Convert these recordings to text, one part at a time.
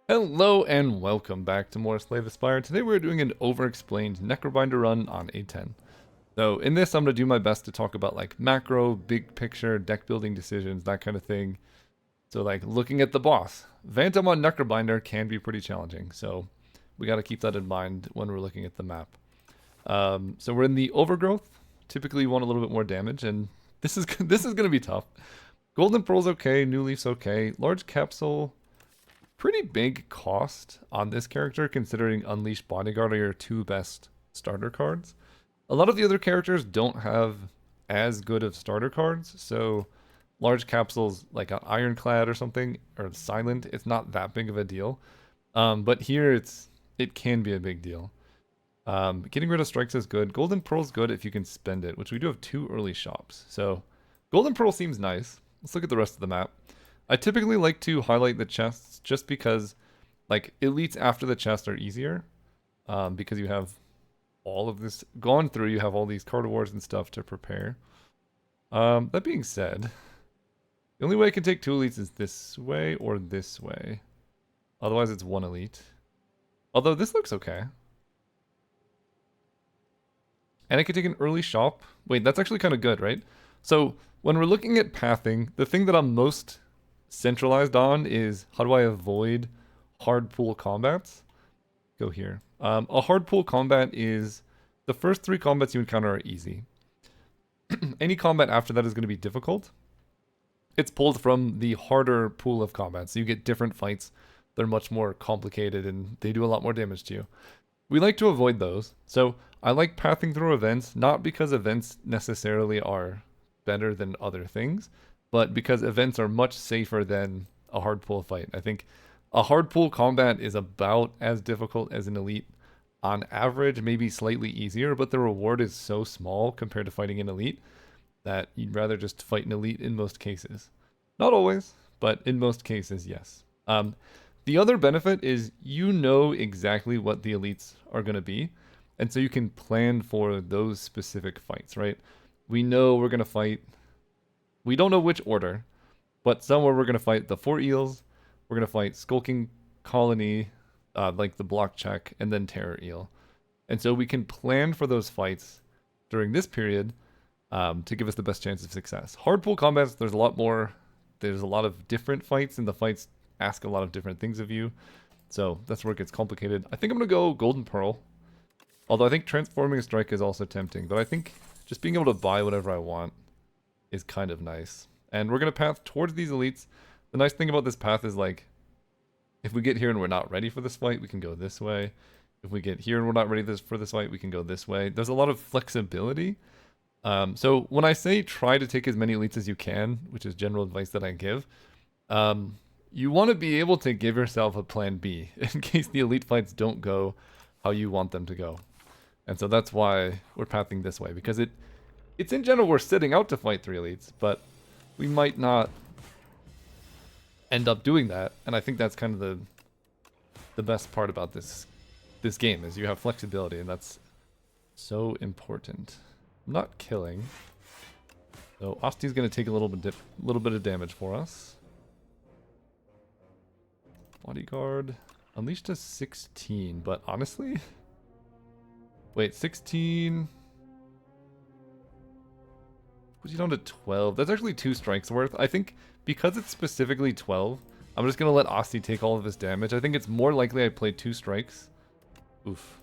Hello and welcome back to more Slay the Spire. Today we're doing an Overexplained Necrobinder run on A10. So in this I'm going to do my best to talk about like macro, big picture, deck building decisions, that kind of thing. So like looking at the boss. Phantom on Necrobinder can be pretty challenging, so we got to keep that in mind when we're looking at the map. So we're in the Overgrowth. Typically you want a little bit more damage, and this is this is going to be tough. Golden Pearl's okay, New Leaf's okay, Large Capsule... Pretty big cost on this character considering Unleash Bodyguard are your two best starter cards. A lot of the other characters don't have as good of starter cards, so large capsules like an Ironclad or something, or Silent, it's not that big of a deal. But here it can be a big deal. Getting rid of strikes is good. Golden Pearl's good if you can spend it, which we do have two early shops. So Golden Pearl seems nice. Let's look at the rest of the map. I typically like to highlight the chests just because, like, elites after the chest are easier, because you have all of this gone through, you have all these carnivores and stuff to prepare. That being said, the only way I can take two elites is this way or this way. Otherwise it's one elite. Although this looks okay. And I could take an early shop. Wait, that's actually kind of good, right? So when we're looking at pathing, the thing that I'm most centralized on is how do I avoid hard pool combats? Go here. A hard pool combat is the first three combats you encounter are easy. Any combat after that is going to be difficult. It's pulled from the harder pool of combat, so you get different fights. They're much more complicated and they do a lot more damage to you. We like to avoid those, so I like pathing through events, not because events necessarily are better than other things, but because events are much safer than a hard pool fight. I think a hard pool combat is about as difficult as an elite on average, maybe slightly easier, but the reward is so small compared to fighting an elite that you'd rather just fight an elite in most cases. Not always, but in most cases, yes. The other benefit is you know exactly what the elites are going to be, and so you can plan for those specific fights, right? We know we're going to fight... We don't know which order, but somewhere we're going to fight the 4 eels, we're going to fight Skulking Colony, like the block check, and then Terror Eel. And so we can plan for those fights during this period to give us the best chance of success. Hard pool combats, there's a lot of different fights, and the fights ask a lot of different things of you. So that's where it gets complicated. I think I'm going to go Golden Pearl. Although I think Transforming Strike is also tempting. But I think just being able to buy whatever I want is kind of nice. And we're going to path towards these elites. The nice thing about this path is, like, if we get here and we're not ready for this fight, we can go this way. If we get here and we're not ready for this fight, we can go this way. There's a lot of flexibility. So when I say try to take as many elites as you can, which is general advice that I give, you want to be able to give yourself a plan B in case the elite fights don't go how you want them to go. And so that's why we're pathing this way, because it's in general we're setting out to fight 3 elites, but we might not end up doing that. And I think that's kind of the best part about this game is you have flexibility, and that's so important. I'm not killing. So Osti's going to take a little bit of damage for us. Bodyguard. Unleashed to 16, but honestly... Wait, 16... Puts you down to 12. That's actually 2 strikes worth. I think because it's specifically 12, I'm just going to let Osti take all of his damage. I think it's more likely I play 2 strikes. Oof.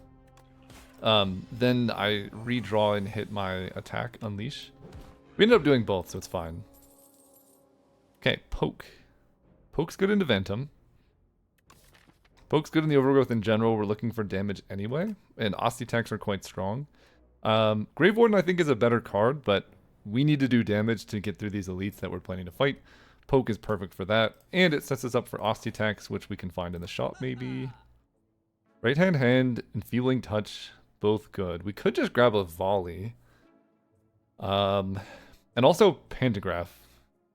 Then I redraw and hit my attack, Unleash. We ended up doing both, so it's fine. Okay, Poke. Poke's good into Phantom. Poke's good in the Overgrowth in general. We're looking for damage anyway, and Osti attacks are quite strong. Grave Warden I think is a better card, but we need to do damage to get through these elites that we're planning to fight. Poke is perfect for that, and it sets us up for Osti attacks, which we can find in the shop maybe. Right hand and Feeling Touch, both good. We could just grab a volley. And also Pantograph.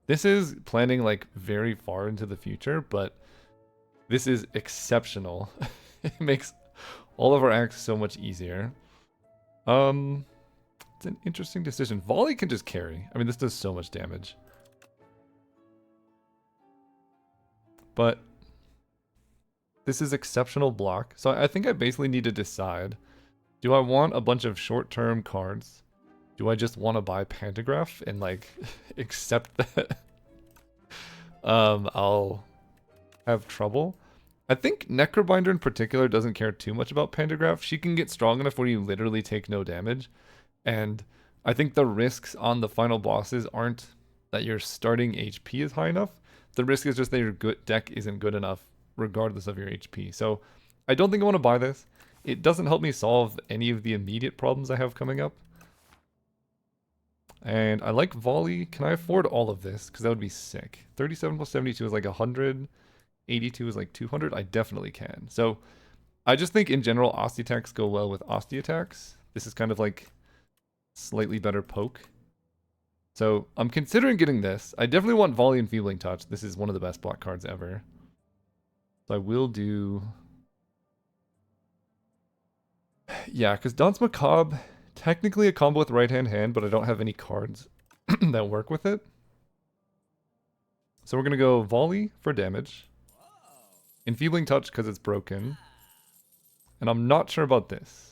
This is planning like very far into the future, but this is exceptional. It makes all of our acts so much easier. It's an interesting decision. Volley can just carry. I mean, this does so much damage. But This is exceptional block. So I think I basically need to decide, do I want a bunch of short-term cards? Do I just want to buy Pantograph and like accept that I'll have trouble? I think Necrobinder in particular doesn't care too much about Pantograph. She can get strong enough where you literally take no damage. And I think the risks on the final bosses aren't that your starting HP is high enough. The risk is just that your deck isn't good enough regardless of your HP. So I don't think I want to buy this. It doesn't help me solve any of the immediate problems I have coming up. And I like volley. Can I afford all of this? Because that would be sick. 37 plus 72 is like 100. 82 is like 200. I definitely can. So I just think in general, Osti attacks go well with Osti attacks. This is kind of like slightly better poke. So I'm considering getting this. I definitely want volley and Feebling Touch. This is one of the best block cards ever. So I will do... Yeah, because Danse Macabre, technically a combo with right-hand hand, but I don't have any cards that work with it. So we're going to go volley for damage. Enfeebling Touch because it's broken. And I'm not sure about this.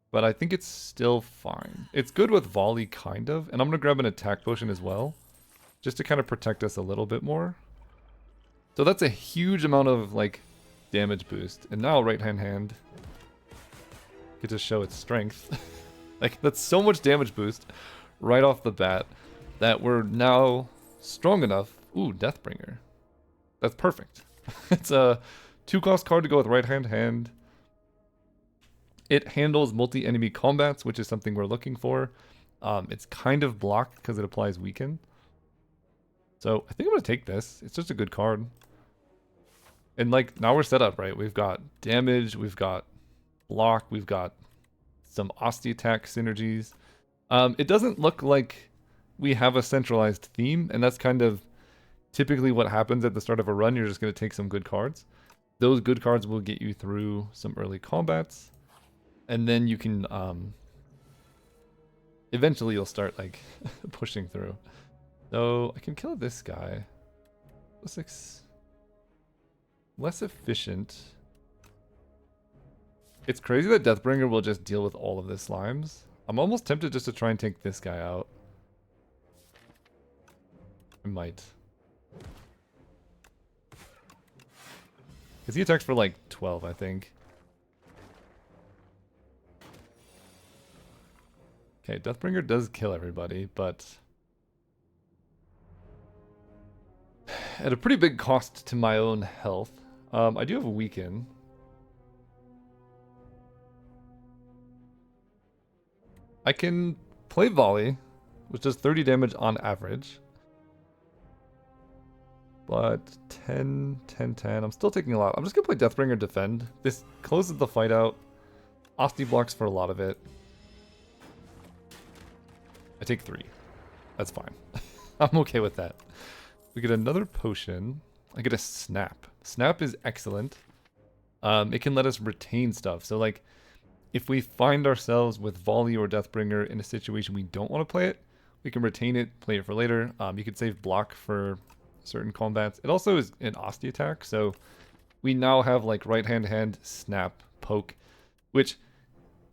But I think it's still fine. It's good with volley, kind of. And I'm going to grab an attack potion as well. Just to kind of protect us a little bit more. So that's a huge amount of, like, damage boost. And now right-hand hand get to show its strength. Like, that's so much damage boost right off the bat that we're now strong enough. Ooh, Deathbringer. That's perfect. It's a 2-cost card to go with right-hand hand. It handles multi-enemy combats, which is something we're looking for. It's kind of blocked because it applies weaken. So I think I'm going to take this. It's just a good card. And like, now we're set up, right? We've got damage, we've got block, we've got some Osti attack synergies. It doesn't look like we have a centralized theme, and that's kind of typically what happens at the start of a run. You're just going to take some good cards. Those good cards will get you through some early combats. And then you can, eventually you'll start, like, pushing through. So, I can kill this guy. Less efficient. It's crazy that Deathbringer will just deal with all of the slimes. I'm almost tempted just to try and take this guy out. I might. Because he attacks for, like, 12, I think. Okay, Deathbringer does kill everybody, but at a pretty big cost to my own health. I do have a weaken. I can play volley, which does 30 damage on average. But 10, 10, 10. I'm still taking a lot. I'm just going to play Deathbringer defend. This closes the fight out. Osti blocks for a lot of it. I take 3. That's fine. I'm okay with that. We get another potion. I get a snap. Snap is excellent. It can let us retain stuff. So like, if we find ourselves with volley or Deathbringer in a situation we don't want to play it, we can retain it, play it for later. You could save block for certain combats. It also is an Osti attack, so we now have like right-hand, snap, poke, which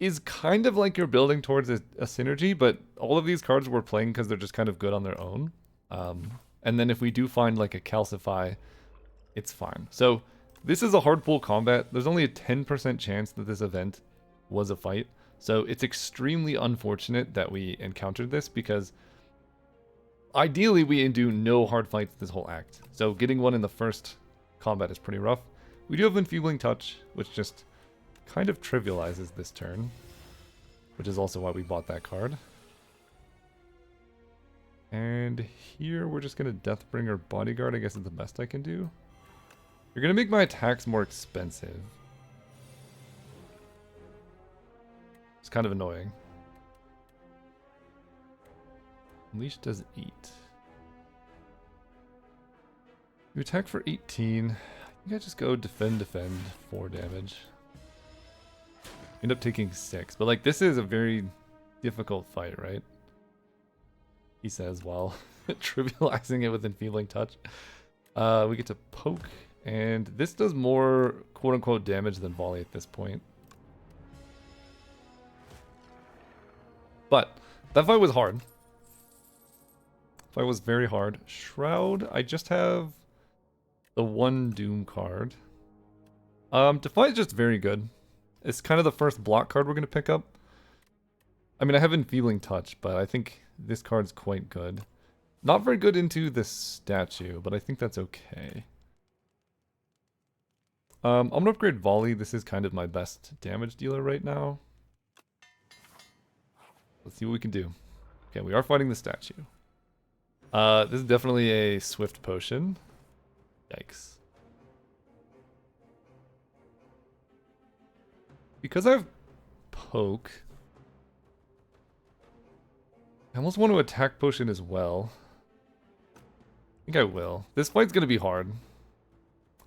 is kind of like you're building towards a synergy, but all of these cards we're playing because they're just kind of good on their own. And then if we do find like a calcify, it's fine. So this is a hard pull combat. There's only a 10% chance that this event was a fight. So it's extremely unfortunate that we encountered this because ideally we do no hard fights this whole act. So getting one in the first combat is pretty rough. We do have Enfeebling Touch, which just kind of trivializes this turn, which is also why we bought that card. And here we're just going to Deathbringer Bodyguard, I guess is the best I can do. You're going to make my attacks more expensive. It's kind of annoying. Unleash does 8. You attack for 18. I think I just go defend, 4 damage. End up taking 6. But like, this is a very difficult fight, right? He says while trivializing it with Enfeebling Touch. We get to poke, and this does more quote-unquote damage than volley at this point. But that fight was hard. Fight was very hard. Shroud, I just have the one Doom card. Defy is just very good. It's kind of the first block card we're going to pick up. I mean, I have Enfeebling Touch, but I think this card's quite good. Not very good into the statue, but I think that's okay. I'm going to upgrade Volley. This is kind of my best damage dealer right now. Let's see what we can do. Okay, we are fighting the statue. This is definitely a Swift Potion. Yikes. Because I have Poke, I almost want to attack Potion as well. I think I will. This fight's going to be hard.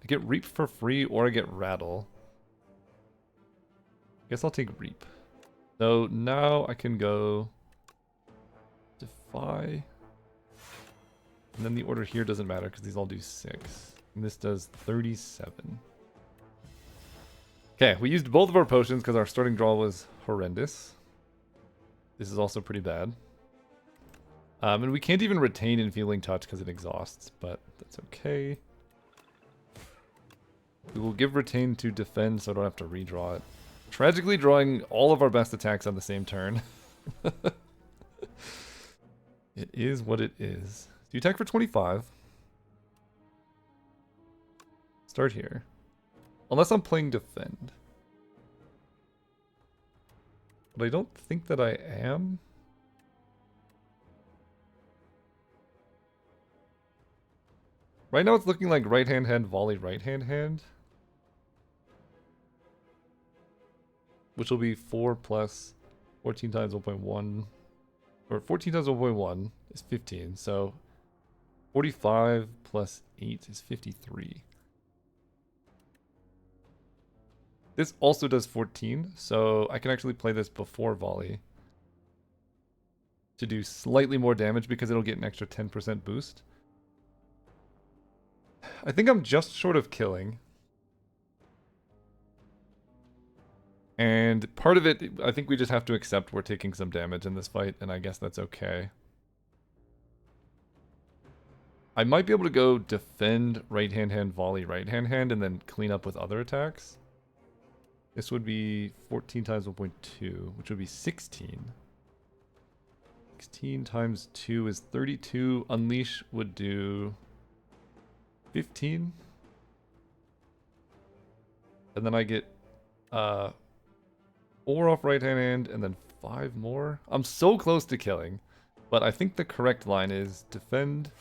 I get Reap for free or I get Rattle. I guess I'll take Reap. So now I can go Defy. And then the order here doesn't matter because these all do 6. And this does 37. Okay, we used both of our potions because our starting draw was horrendous. This is also pretty bad. And we can't even retain Enfeebling Touch because it exhausts, but that's okay. We will give Retain to defend so I don't have to redraw it. Tragically drawing all of our best attacks on the same turn. It is what it is. So you attack for 25. Start here. Unless I'm playing defend. But I don't think that I am. Right now it's looking like right hand hand, volley, right hand hand. Which will be 4 plus 14 times 1.1. Or 14 times 1.1 is 15. So 45 plus 8 is 53. This also does 14, so I can actually play this before volley to do slightly more damage because it'll get an extra 10% boost. I think I'm just short of killing. And part of it, I think we just have to accept we're taking some damage in this fight, and I guess that's okay. I might be able to go defend right-hand hand, volley right-hand hand, and then clean up with other attacks. This would be 14 times 1.2, which would be 16. 16 times 2 is 32. Unleash would do 15. And then I get 4 off right hand and then 5 more. I'm so close to killing, but I think the correct line is defend,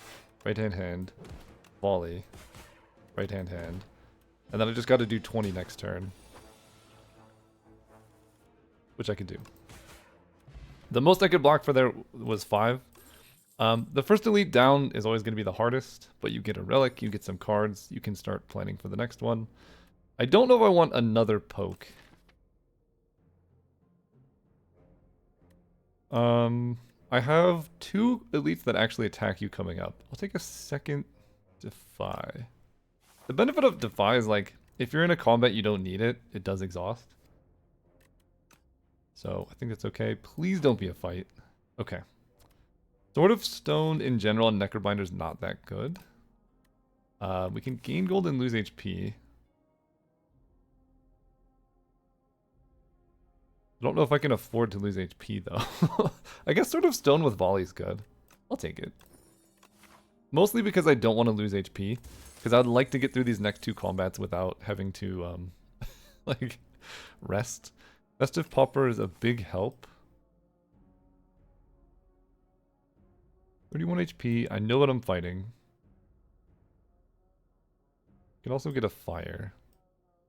right hand, volley, right hand. And then I just got to do 20 next turn. Which I could do. The most I could block for there was 5. The first elite down is always going to be the hardest, but you get a relic, you get some cards, you can start planning for the next one. I don't know if I want another poke. I have 2 elites that actually attack you coming up. I'll take a second Defy. The benefit of Defy is like, if you're in a combat you don't need it, it does exhaust. So I think that's okay. Please don't be a fight. Okay. Sword of Stone in general and Necrobinder is not that good. We can gain gold and lose HP. I don't know if I can afford to lose HP though. I guess Sword of Stone with volley is good. I'll take it. Mostly because I don't want to lose HP. Because I'd like to get through these next 2 combats without having to like rest. Festive Pauper is a big help. 31 HP. I know what I'm fighting. Can also get a fire.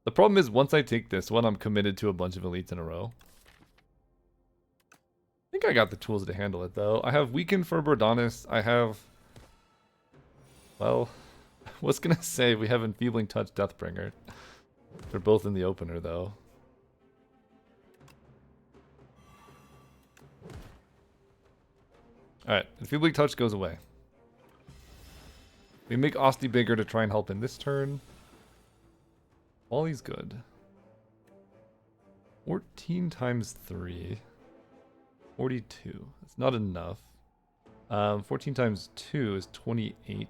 The problem is once I take this one, I'm committed to a bunch of elites in a row. I think I got the tools to handle it though. I have Weaken for Bordanis. I have... Well, I was gonna say we have Enfeebling Touch, Deathbringer. They're both in the opener though. Alright, Enfeebling Touch goes away. We make Osti bigger to try and help in this turn. Volley's good. 14 times 3. 42. That's not enough. 14 times 2 is 28.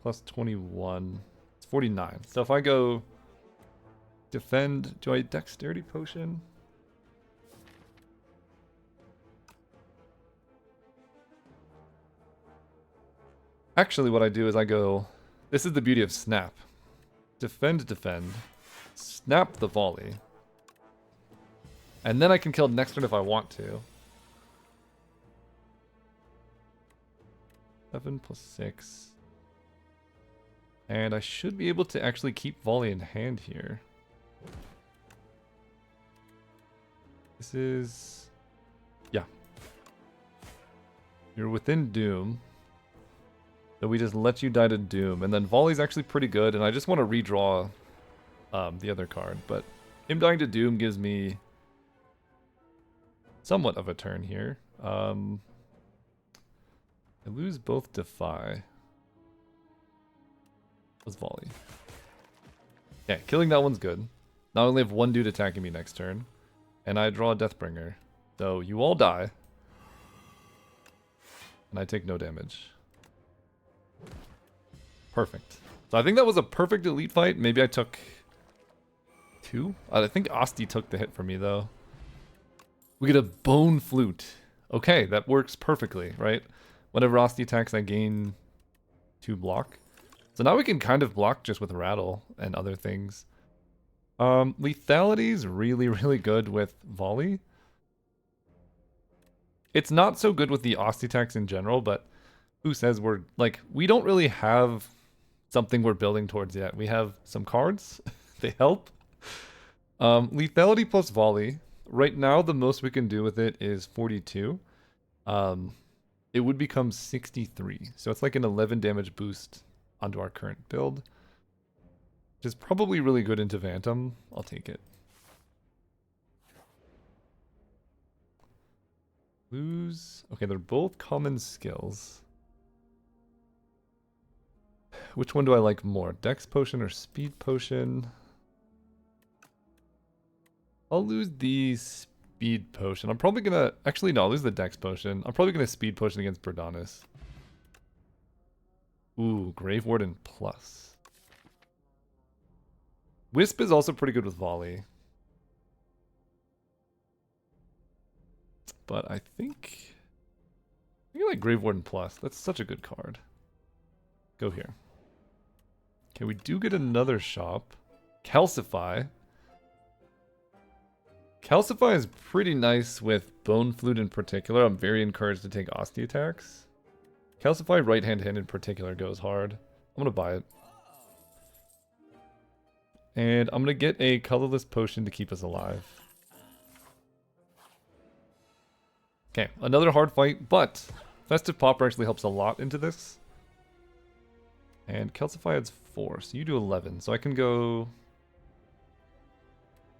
Plus 21. It's 49. So if I go defend, do I dexterity potion? Actually, what I do is I go... This is the beauty of snap. Defend, defend. Snap the volley. And then I can kill next turn if I want to. 7 plus 6. And I should be able to actually keep volley in hand here. This is... Yeah. You're within Doom. So we just let you die to Doom. And then volley's actually pretty good. And I just want to redraw the other card. But him dying to Doom gives me somewhat of a turn here. I lose both Defy. Let's volley. Yeah, killing that one's good. Not only have one dude attacking me next turn, and I draw a Deathbringer. So you all die. And I take no damage. Perfect. So I think that was a perfect elite fight. Maybe I took 2? I think Osti took the hit for me, though. We get a Bone Flute. Okay, that works perfectly, right? Whenever Osti attacks, I gain 2 block. So now we can kind of block just with Rattle and other things. Lethality is really, really good with Volley. It's not so good with the Osti attacks in general, but who says we're, like, we don't really have something we're building towards yet. We have some cards. They help. Lethality plus Volley. Right now, the most we can do with it is 42. It would become 63. So it's like an 11 damage boost onto our current build. Which is probably really good into Phantom. I'll take it. Lose. Okay, they're both common skills. Which one do I like more? Dex Potion or Speed Potion? I'll lose the Speed Potion. I'm probably gonna... Actually, no, I'll lose the Dex Potion. I'm probably gonna Speed Potion against Berdanis. Ooh, Grave Warden plus. Wisp is also pretty good with Volley. But I think I like Grave Warden plus. That's such a good card. Go here. Okay, we do get another shop. Calcify. Calcify is pretty nice with Bone Flute in particular. I'm very encouraged to take Osti attacks. Calcify right hand in particular goes hard. I'm gonna buy it. And I'm gonna get a colorless potion to keep us alive. Okay, another hard fight, but Festive Popper actually helps a lot into this. And Calcify adds 4, so you do 11. So I can go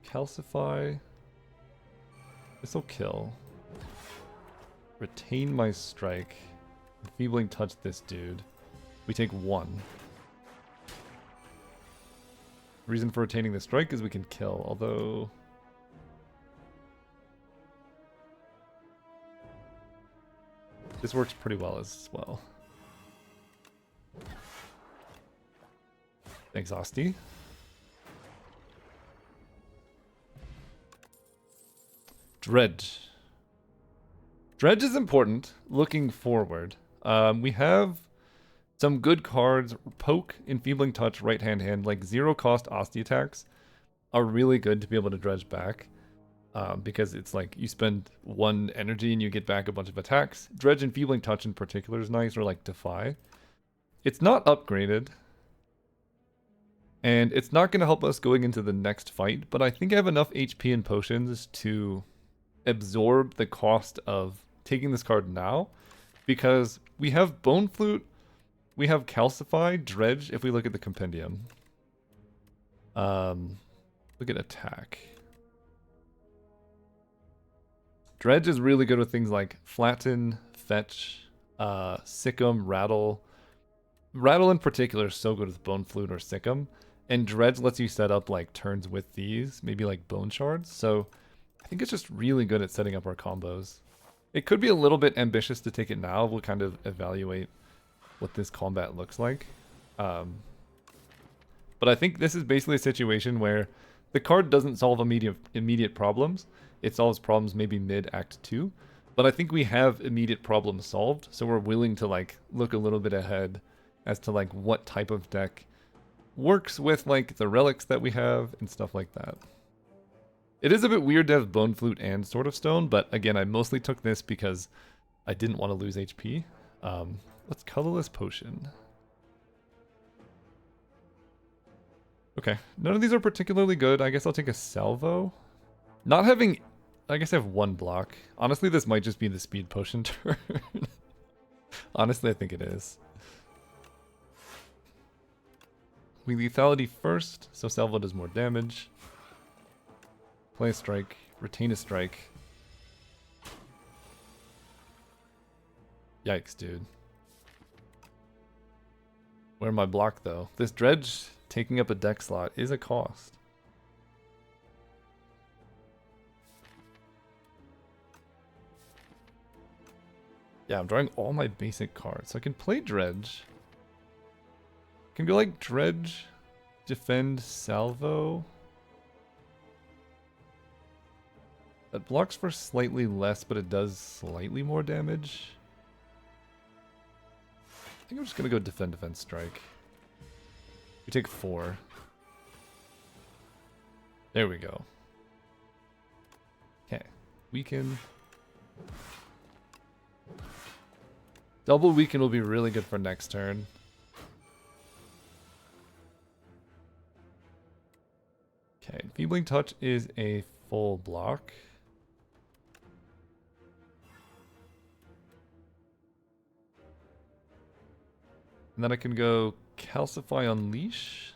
Calcify. This'll kill. Retain my strike. Enfeebling touch this dude. We take 1. Reason for retaining the strike is we can kill, although... This works pretty well as well. Thanks, Osti. Dredge. Dredge is important, looking forward. We have some good cards. Poke, Enfeebling Touch, Right Hand Hand, like 0 cost Osti attacks are really good to be able to dredge back. Because it's like you spend 1 energy and you get back a bunch of attacks. Dredge Enfeebling Touch in particular is nice, or like Defy. It's not upgraded. And it's not going to help us going into the next fight, but I think I have enough HP and potions to absorb the cost of taking this card now. Because we have Bone Flute, we have Calcify, Dredge, if we look at the compendium. Look at attack. Dredge is really good with things like Flatten, Fetch, Sick'em, Rattle. Rattle in particular is so good with Bone Flute or Sick'em, and Dredge lets you set up like turns with these, maybe like Bone Shards, so I think it's just really good at setting up our combos. It could be a little bit ambitious to take it now. We'll kind of evaluate what this combat looks like. But I think this is basically a situation where the card doesn't solve immediate problems. It solves problems maybe mid-Act 2. But I think we have immediate problems solved, so we're willing to like look a little bit ahead as to like what type of deck works with like the relics that we have and stuff like that. It is a bit weird to have Bone Flute and Sword of Stone, but again, I mostly took this because I didn't want to lose HP. Let's Colorless Potion. Okay, none of these are particularly good. I guess I'll take a Salvo. Not having... I guess I have one block. Honestly, this might just be the Speed Potion turn. Honestly, I think it is. We Lethality first, so Salvo does more damage. Play a Strike, retain a Strike. Yikes, dude. Where my block, though? This Dredge taking up a deck slot is a cost. Yeah, I'm drawing all my basic cards. So I can play Dredge. I can go like Dredge, Defend, Salvo. That blocks for slightly less, but it does slightly more damage. I think I'm just going to go Defend, Defend, Strike. We take 4. There we go. Okay. Weaken. Double Weaken will be really good for next turn. Okay. Feebling Touch is a full block. And then I can go Calcify Unleash.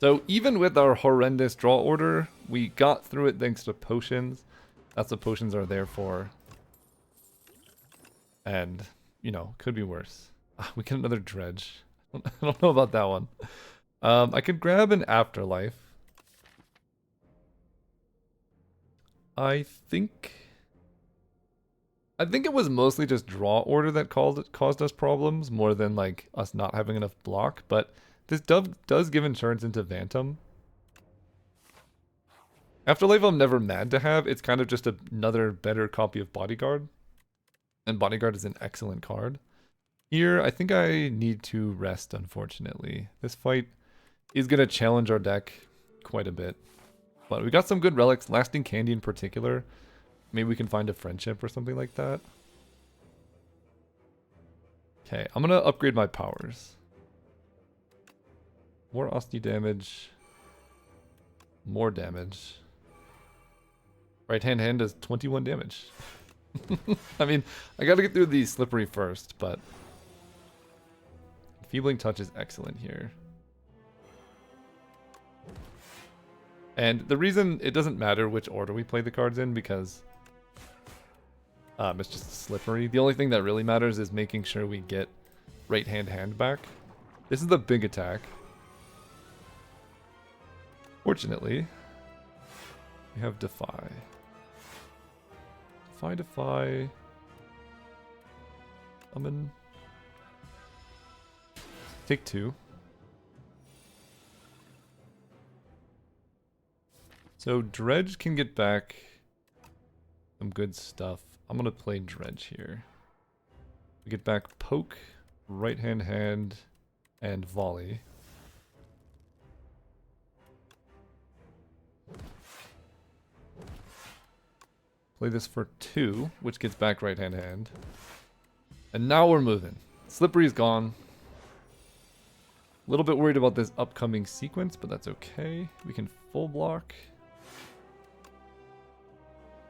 So even with our horrendous draw order, we got through it thanks to potions. That's what potions are there for. And, you know, could be worse. We get another Dredge. I don't know about that one. I could grab an Afterlife. I think it was mostly just draw order that caused us problems more than like us not having enough block, but this does give insurance into Phantom. Afterlife I'm never mad to have. It's kind of just another better copy of Bodyguard. And Bodyguard is an excellent card. Here, I think I need to rest, unfortunately. This fight is going to challenge our deck quite a bit. But we got some good relics, Lasting Candy in particular. Maybe we can find a Friendship or something like that. Okay, I'm going to upgrade my powers. More Osti damage. More damage. Right hand does 21 damage. I mean, I gotta get through the Slippery first, but... Feebling Touch is excellent here. And the reason it doesn't matter which order we play the cards in, because... it's just Slippery. The only thing that really matters is making sure we get right hand back. This is the big attack. Fortunately, we have Defy. Defy. Summon. Take 2. So Dredge can get back some good stuff. I'm gonna play Dredge here. We get back Poke, right hand, and Volley. Play this for 2, which gets back right hand. And now we're moving. Slippery's gone. A little bit worried about this upcoming sequence, but that's okay. We can full block.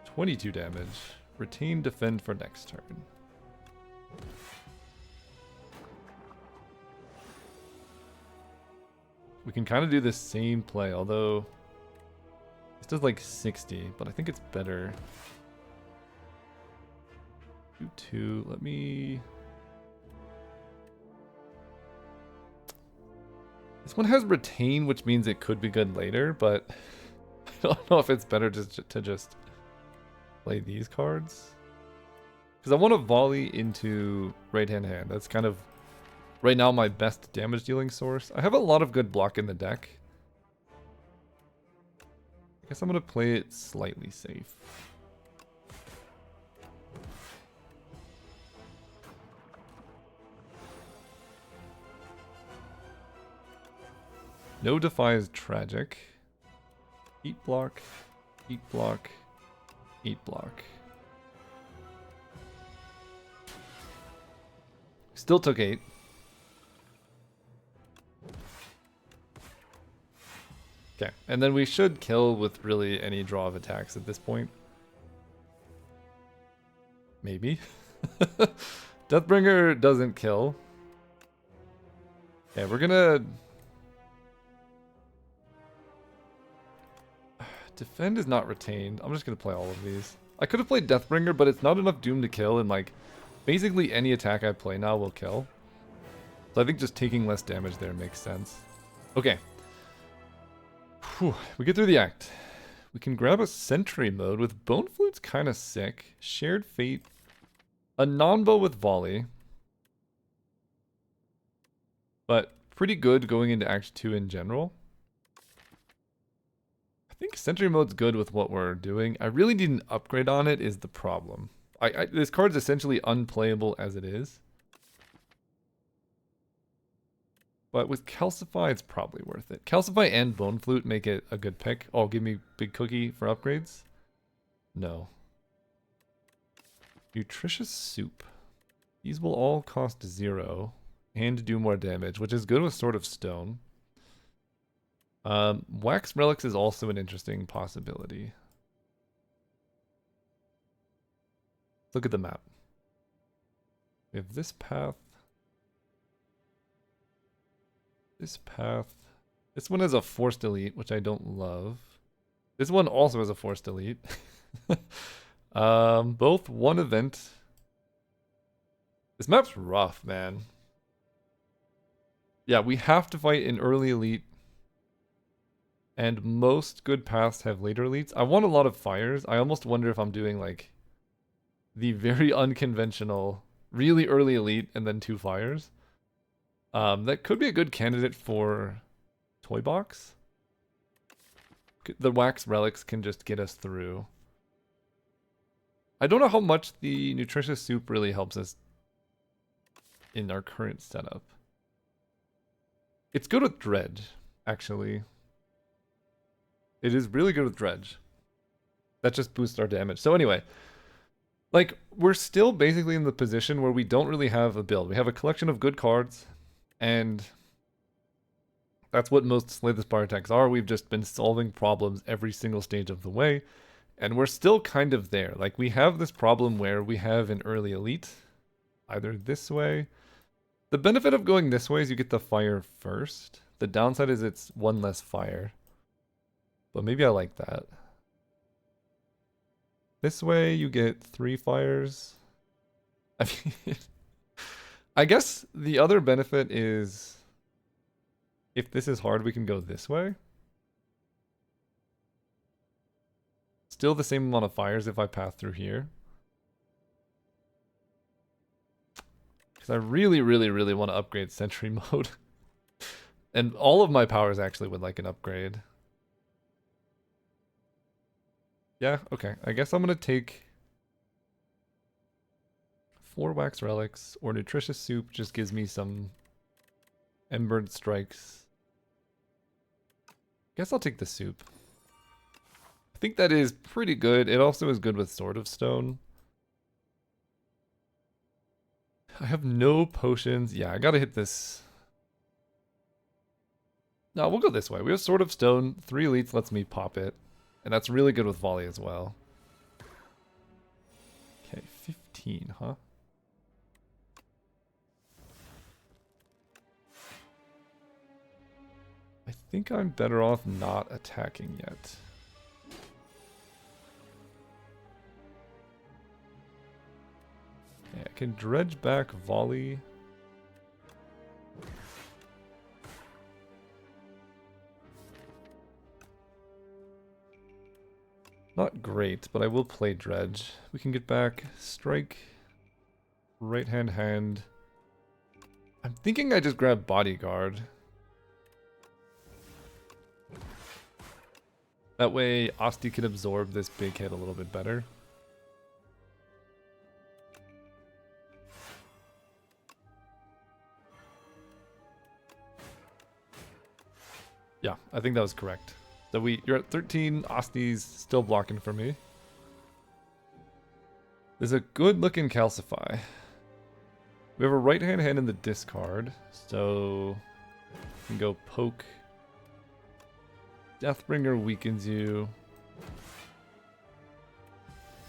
22 damage. Retain, defend for next turn. We can kind of do the same play, although this does like 60, but I think it's better. 2-2. Let me This one has retain, which means it could be good later, but I don't know if it's better to just play these cards. Because I want to volley into right-hand hand. That's kind of, right now, my best damage dealing source. I have a lot of good block in the deck. I guess I'm going to play it slightly safe. No Defy is tragic. Eat block, eat block, eat block. Still took 8. Okay, and then we should kill with really any draw of attacks at this point. Maybe. Deathbringer doesn't kill. Okay, we're gonna... Defend is not retained. I'm just gonna play all of these. I could have played Deathbringer, but it's not enough Doom to kill, and like, basically any attack I play now will kill. So I think just taking less damage there makes sense. Okay. Whew. We get through the act. We can grab a Sentry mode with Bone Flute's kind of sick. Shared Fate. A non-bow with Volley. But pretty good going into Act 2 in general. I think Sentry mode's good with what we're doing. I really need an upgrade on it is the problem. This card's essentially unplayable as it is. But with Calcify, it's probably worth it. Calcify and Bone Flute make it a good pick. Oh, give me Big Cookie for upgrades? No. Nutritious Soup. These will all cost 0 and do more damage, which is good with Sword of Stone. Wax Relics is also an interesting possibility. Look at the map. We have this path. This path. This one has a forced delete, which I don't love. This one also has a forced delete. Both one event. This map's rough, man. Yeah, we have to fight an early elite. And most good paths have later elites. I want a lot of fires. I almost wonder if I'm doing like the very unconventional, really early elite and then 2 fires. That could be a good candidate for Toy Box. The Wax Relics can just get us through. I don't know how much the Nutritious Soup really helps us in our current setup. It's good with Dredge, actually. It is really good with Dredge. That just boosts our damage. So anyway, like, we're still basically in the position where we don't really have a build. We have a collection of good cards, and that's what most Slay the Spire attacks are. We've just been solving problems every single stage of the way, and we're still kind of there. Like, we have this problem where we have an early elite, either this way. The benefit of going this way is you get the fire first. The downside is it's 1 less fire. But maybe I like that. This way you get 3 fires. I mean, I guess the other benefit is if this is hard, we can go this way. Still the same amount of fires if I path through here. Because I really, really, really want to upgrade Sentry mode. And all of my powers actually would like an upgrade. Yeah, okay. I guess I'm going to take 4 Wax Relics, or Nutritious Soup just gives me some Embered Strikes. Guess I'll take the Soup. I think that is pretty good. It also is good with Sword of Stone. I have no potions. Yeah, I gotta hit this. No, we'll go this way. We have Sword of Stone. 3 elites lets me pop it. And that's really good with volley as well. Okay, 15, huh? I think I'm better off not attacking yet. Okay, I can dredge back volley. Not great, but I will play Dredge. We can get back Strike, right hand. I'm thinking I just grab Bodyguard. That way Asti can absorb this big hit a little bit better. Yeah, I think that was correct. So you're at 13, Asti's still blocking for me. There's a good looking Calcify. We have a right hand in the discard, so we can go poke. Deathbringer weakens you.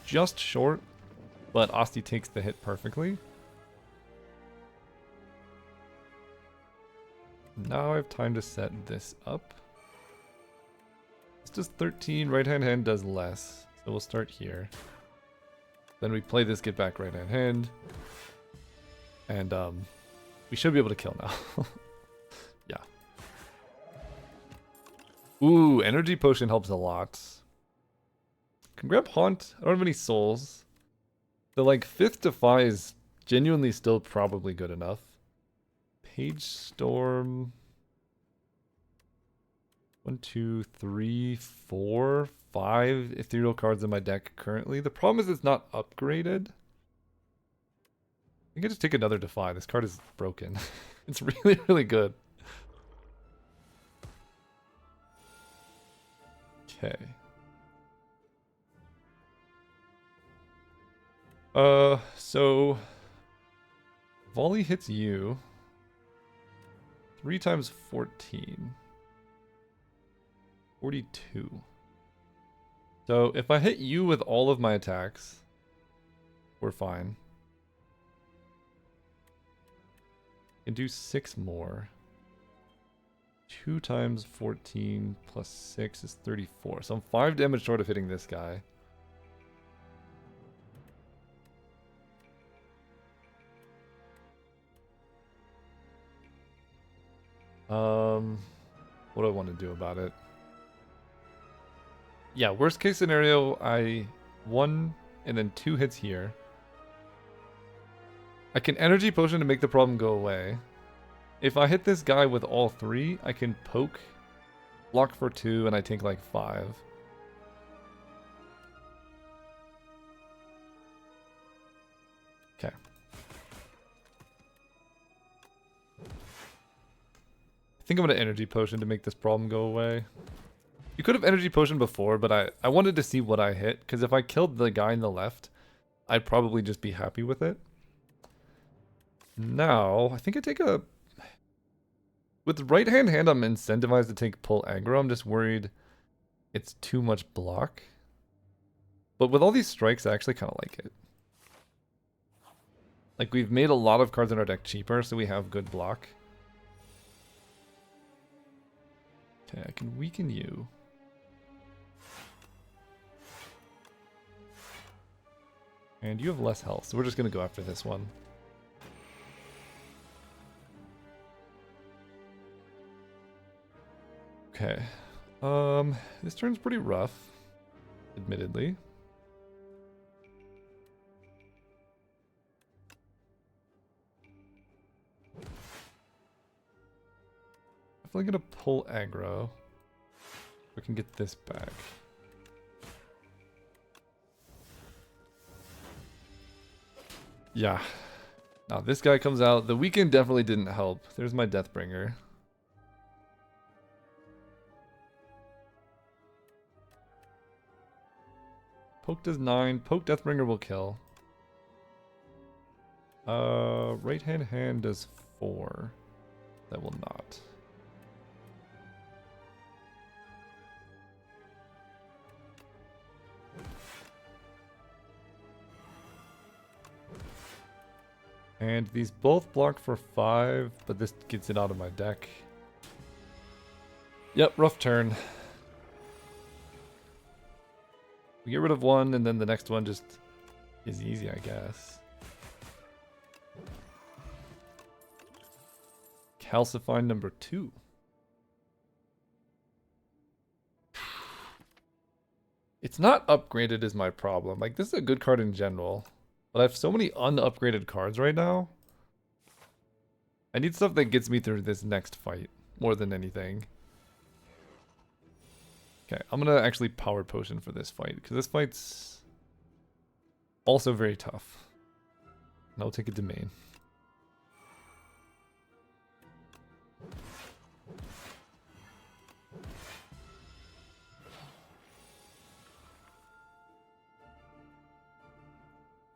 Just short, but Asti takes the hit perfectly. Now I have time to set this up. It's just 13, right hand does less, so we'll start here. Then we play this get back right hand, and we should be able to kill now. Yeah. Ooh, energy potion helps a lot. Can grab Haunt. I don't have any souls. The like 5th Defy is genuinely still probably good enough. Page Storm. 1, 2, 3, 4, 5 ethereal cards in my deck currently. The problem is it's not upgraded. I can just take another Defy. This card is broken. It's really, really good. Okay. So volley hits you 3 times 14. 42. So if I hit you with all of my attacks, we're fine. I can do 6 more. 2 times 14 plus 6 is 34. So I'm 5 damage short of hitting this guy. What do I want to do about it? Yeah, worst case scenario, I 1 and then 2 hits here. I can energy potion to make the problem go away. If I hit this guy with all 3, I can poke, block for 2, and I take like 5. Okay. I think I'm going to energy potion to make this problem go away. You could have energy potion before, but I wanted to see what I hit, because if I killed the guy in the left, I'd probably just be happy with it. Now, I think I take a... With right hand, I'm incentivized to take pull aggro. I'm just worried it's too much block. But with all these strikes, I actually kind of like it. Like, we've made a lot of cards in our deck cheaper, so we have good block. Okay, I can weaken you. And you have less health, so we're just going to go after this one. Okay. This turn's pretty rough, admittedly. Definitely gonna pull aggro. We can get this back. Yeah. Now this guy comes out. The weekend definitely didn't help. There's my Deathbringer. Poke does 9. Poke Deathbringer will kill. Right hand does 4. That will not. And these both block for 5, but this gets it out of my deck. Yep, rough turn. We get rid of one, and then the next one just is easy, I guess. Calcify number 2. It's not upgraded is my problem. Like, this is a good card in general, but I have so many unupgraded cards right now. I need stuff that gets me through this next fight more than anything. Okay, I'm gonna actually power potion for this fight, because this fight's also very tough. And I'll take a domain.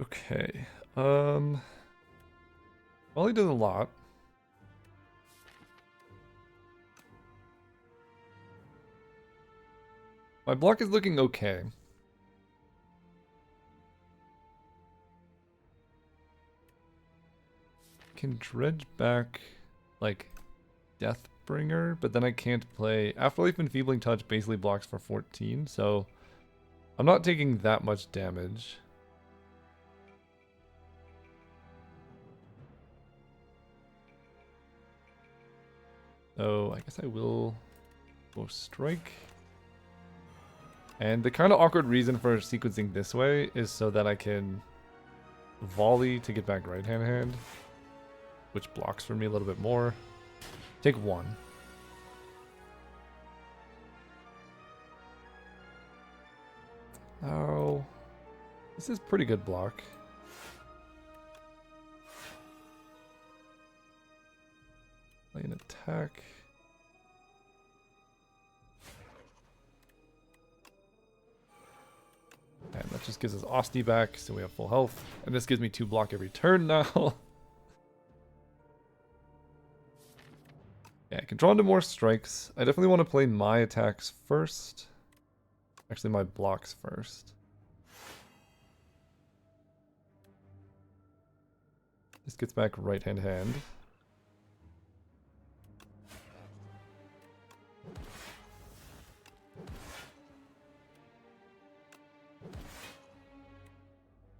Okay, well, he does a lot. My block is looking okay. Can dredge back, like, Deathbringer, but then I can't play... Afterlife Enfeebling Touch basically blocks for 14, so I'm not taking that much damage. So I guess I will go strike. And the kind of awkward reason for sequencing this way is so that I can volley to get back right hand, which blocks for me a little bit more. Take one. Oh, this is pretty good block. Play an attack. And that just gives us Osti back, so we have full health. And this gives me 2 block every turn now. Yeah, I can draw into more strikes. I definitely want to play my attacks first. Actually, my blocks first. This gets back right hand.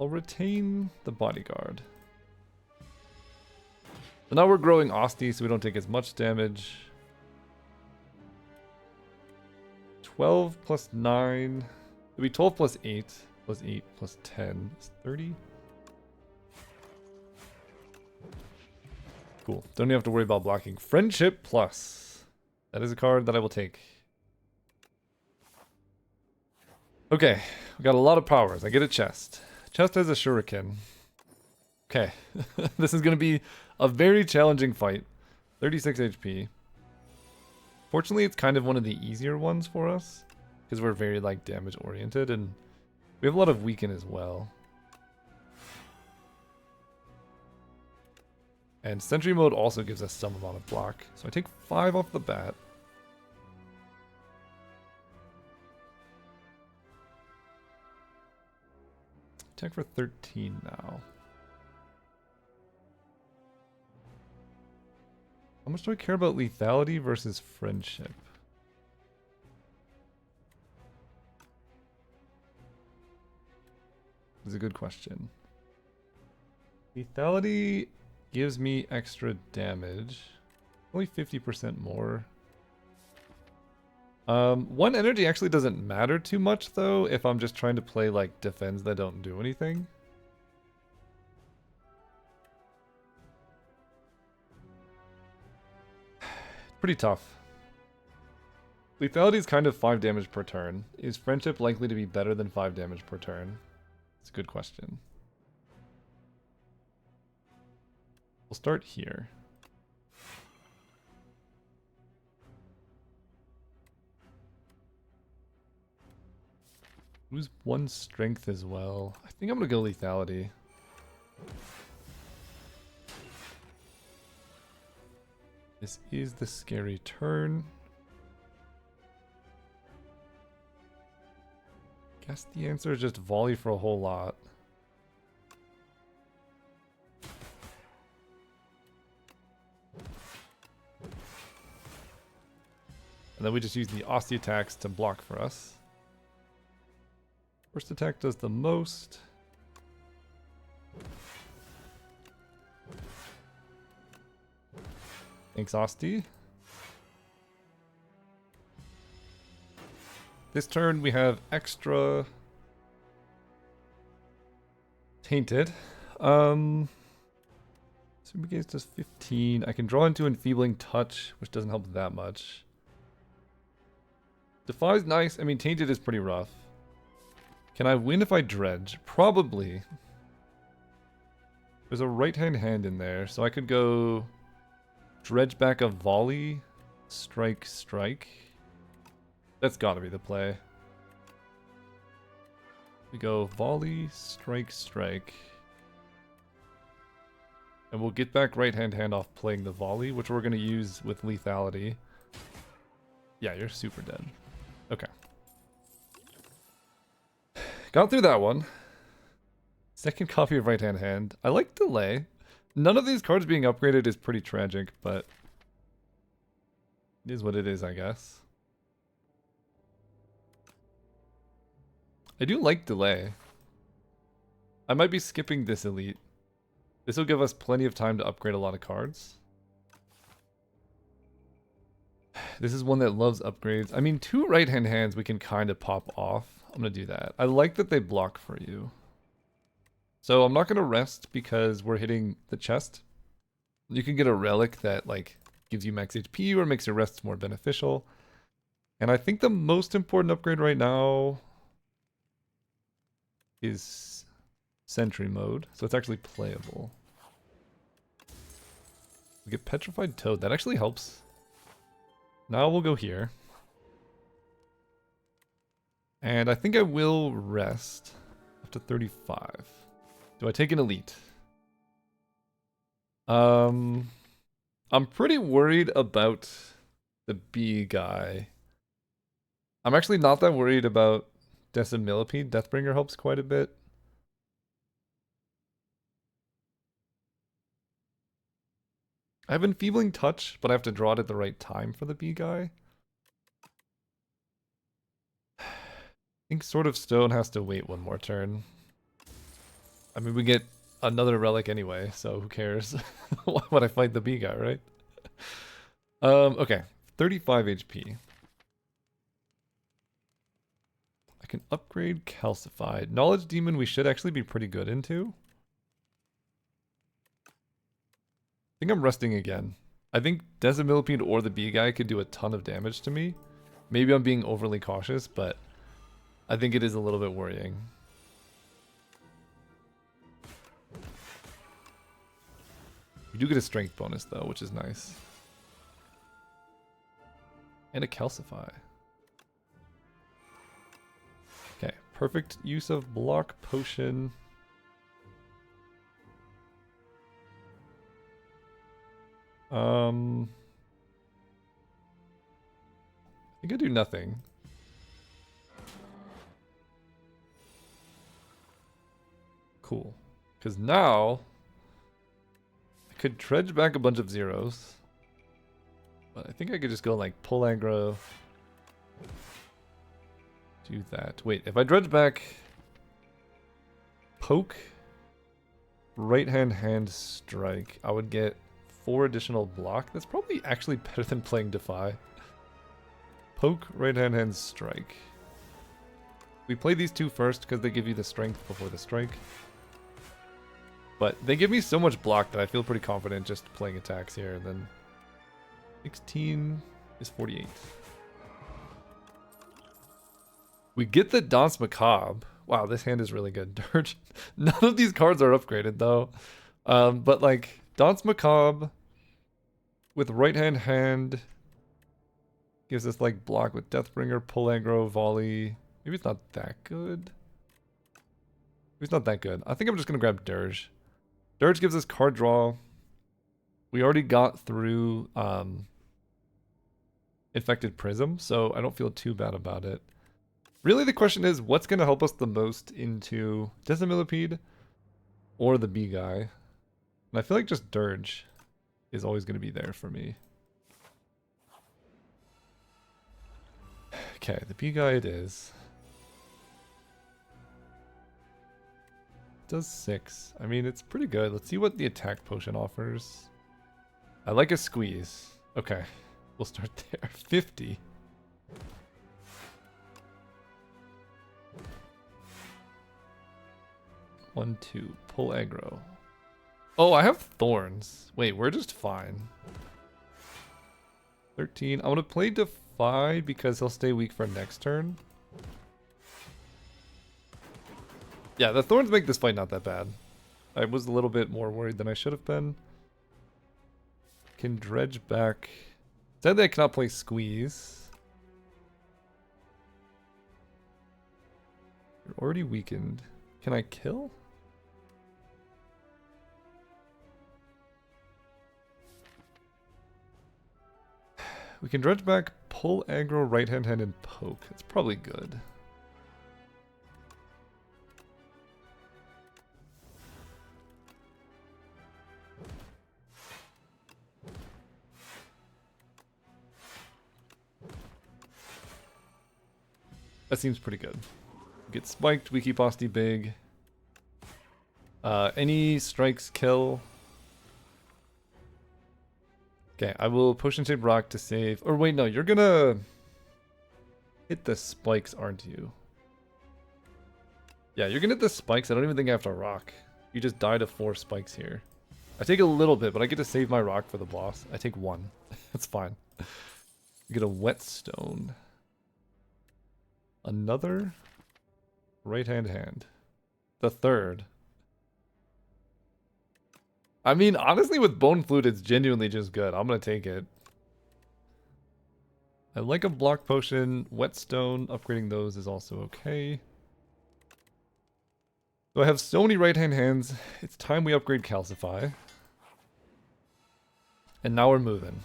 I'll retain the bodyguard. So now we're growing Osti, so we don't take as much damage. 12 plus 9. It'll be 12 plus 8 plus 8 plus 10 is 30. Cool. Don't even have to worry about blocking. Friendship Plus. That is a card that I will take. Okay. We got a lot of powers. I get a chest. Chest has a shuriken. Okay. This is going to be a very challenging fight. 36 HP. Fortunately, it's kind of one of the easier ones for us, because we're very, like, damage oriented, and we have a lot of weaken as well. And Sentry Mode also gives us some amount of block. So I take 5 off the bat. Attack for 13 now. How much do I care about lethality versus friendship? It's a good question. Lethality gives me extra damage. Only 50% more. 1 energy actually doesn't matter too much, though, if I'm just trying to play, like, defends that don't do anything. Pretty tough. Lethality is kind of 5 damage per turn. Is friendship likely to be better than 5 damage per turn? It's a good question. We'll start here. Lose 1 strength as well. I think I'm gonna go lethality. This is the scary turn. Guess the answer is just volley for a whole lot. And then we just use the Osti attacks to block for us. First attack does the most. Thanks, Osti. This turn we have extra tainted. Super gaze does 15. I can draw into enfeebling touch, which doesn't help that much. Defy's nice. I mean, tainted is pretty rough. Can I win if I dredge? Probably. There's a right-hand hand in there, so I could go dredge back a volley, strike, strike. That's gotta be the play. We go volley, strike, strike. And we'll get back right-hand hand off playing the volley, which we're gonna use with lethality. Yeah, you're super dead. Okay. Got through that one. Second copy of right-hand hand. I like delay. None of these cards being upgraded is pretty tragic, but it is what it is, I guess. I do like delay. I might be skipping this elite. This will give us plenty of time to upgrade a lot of cards. This is one that loves upgrades. I mean, 2 right-hand hands we can kind of pop off. I'm going to do that. I like that they block for you. So I'm not going to rest because we're hitting the chest. You can get a relic that like gives you max HP or makes your rests more beneficial. And I think the most important upgrade right now is Sentry mode. So it's actually playable. We get Petrified Toad. That actually helps. Now we'll go here. And I think I will rest up to 35. Do I take an elite? I'm pretty worried about the B guy. I'm actually not that worried about Decimillipede. Deathbringer helps quite a bit. I have Enfeebling Touch, but I have to draw it at the right time for the B guy. I think Sword of Stone has to wait one more turn. I mean, we get another relic anyway, so who cares? Why would I fight the B guy, right? Okay, 35 HP. I can upgrade Calcified. Knowledge Demon we should actually be pretty good into. I think I'm resting again. I think Decimillipede or the B guy could do a ton of damage to me. Maybe I'm being overly cautious, but I think it is a little bit worrying. We do get a strength bonus though, which is nice. And a Calcify. Okay, perfect use of block potion. I think I do nothing. Cool. Because now I could dredge back a bunch of zeros. But I think I could just go like pull aggro. Do that. Wait, if I dredge back poke, right hand strike, I would get 4 additional block. That's probably actually better than playing Defy. Poke, right hand strike. We play these two first because they give you the strength before the strike. But they give me so much block that I feel pretty confident just playing attacks here. And then 16 is 48. We get the Danse Macabre. Wow, this hand is really good. Dirge. None of these cards are upgraded though. But like Danse Macabre with right hand gives us like block with Deathbringer, pull aggro, volley. Maybe it's not that good. Maybe it's not that good. I think I'm just gonna grab Dirge. Dirge gives us card draw. We already got through Infected Prism, so I don't feel too bad about it. Really the question is, what's gonna help us the most into Decimillipede or the B guy? And I feel like just Dirge is always gonna be there for me. Okay, the B guy it is. Does 6. I mean, it's pretty good. Let's see what the attack potion offers. I like a squeeze. Okay, we'll start there. 50. 1, 2. Pull aggro. Oh, I have thorns. Wait, we're just fine. 13. I'm going to play Defy because he'll stay weak for next turn. Yeah, the thorns make this fight not that bad. I was a little bit more worried than I should have been. Can dredge back. Sadly, I cannot play Squeeze. You're already weakened. Can I kill? We can dredge back, pull aggro, right hand, and poke. It's probably good. That seems pretty good. Get spiked, we keep Osti big. Any strikes kill. Okay, I will Potion Shaped Rock to save. Or wait, no, you're gonna hit the spikes, aren't you? Yeah, you're gonna hit the spikes. I don't even think I have to rock. You just die to 4 spikes here. I take a little bit, but I get to save my rock for the boss. I take 1. That's fine. You get a whetstone. Another right hand. The third. I mean, honestly, with Bone Flute, it's genuinely just good. I'm gonna take it. I like a block potion, whetstone. Upgrading those is also okay. So I have so many right-hand hands. It's time we upgrade Calcify. And now we're moving.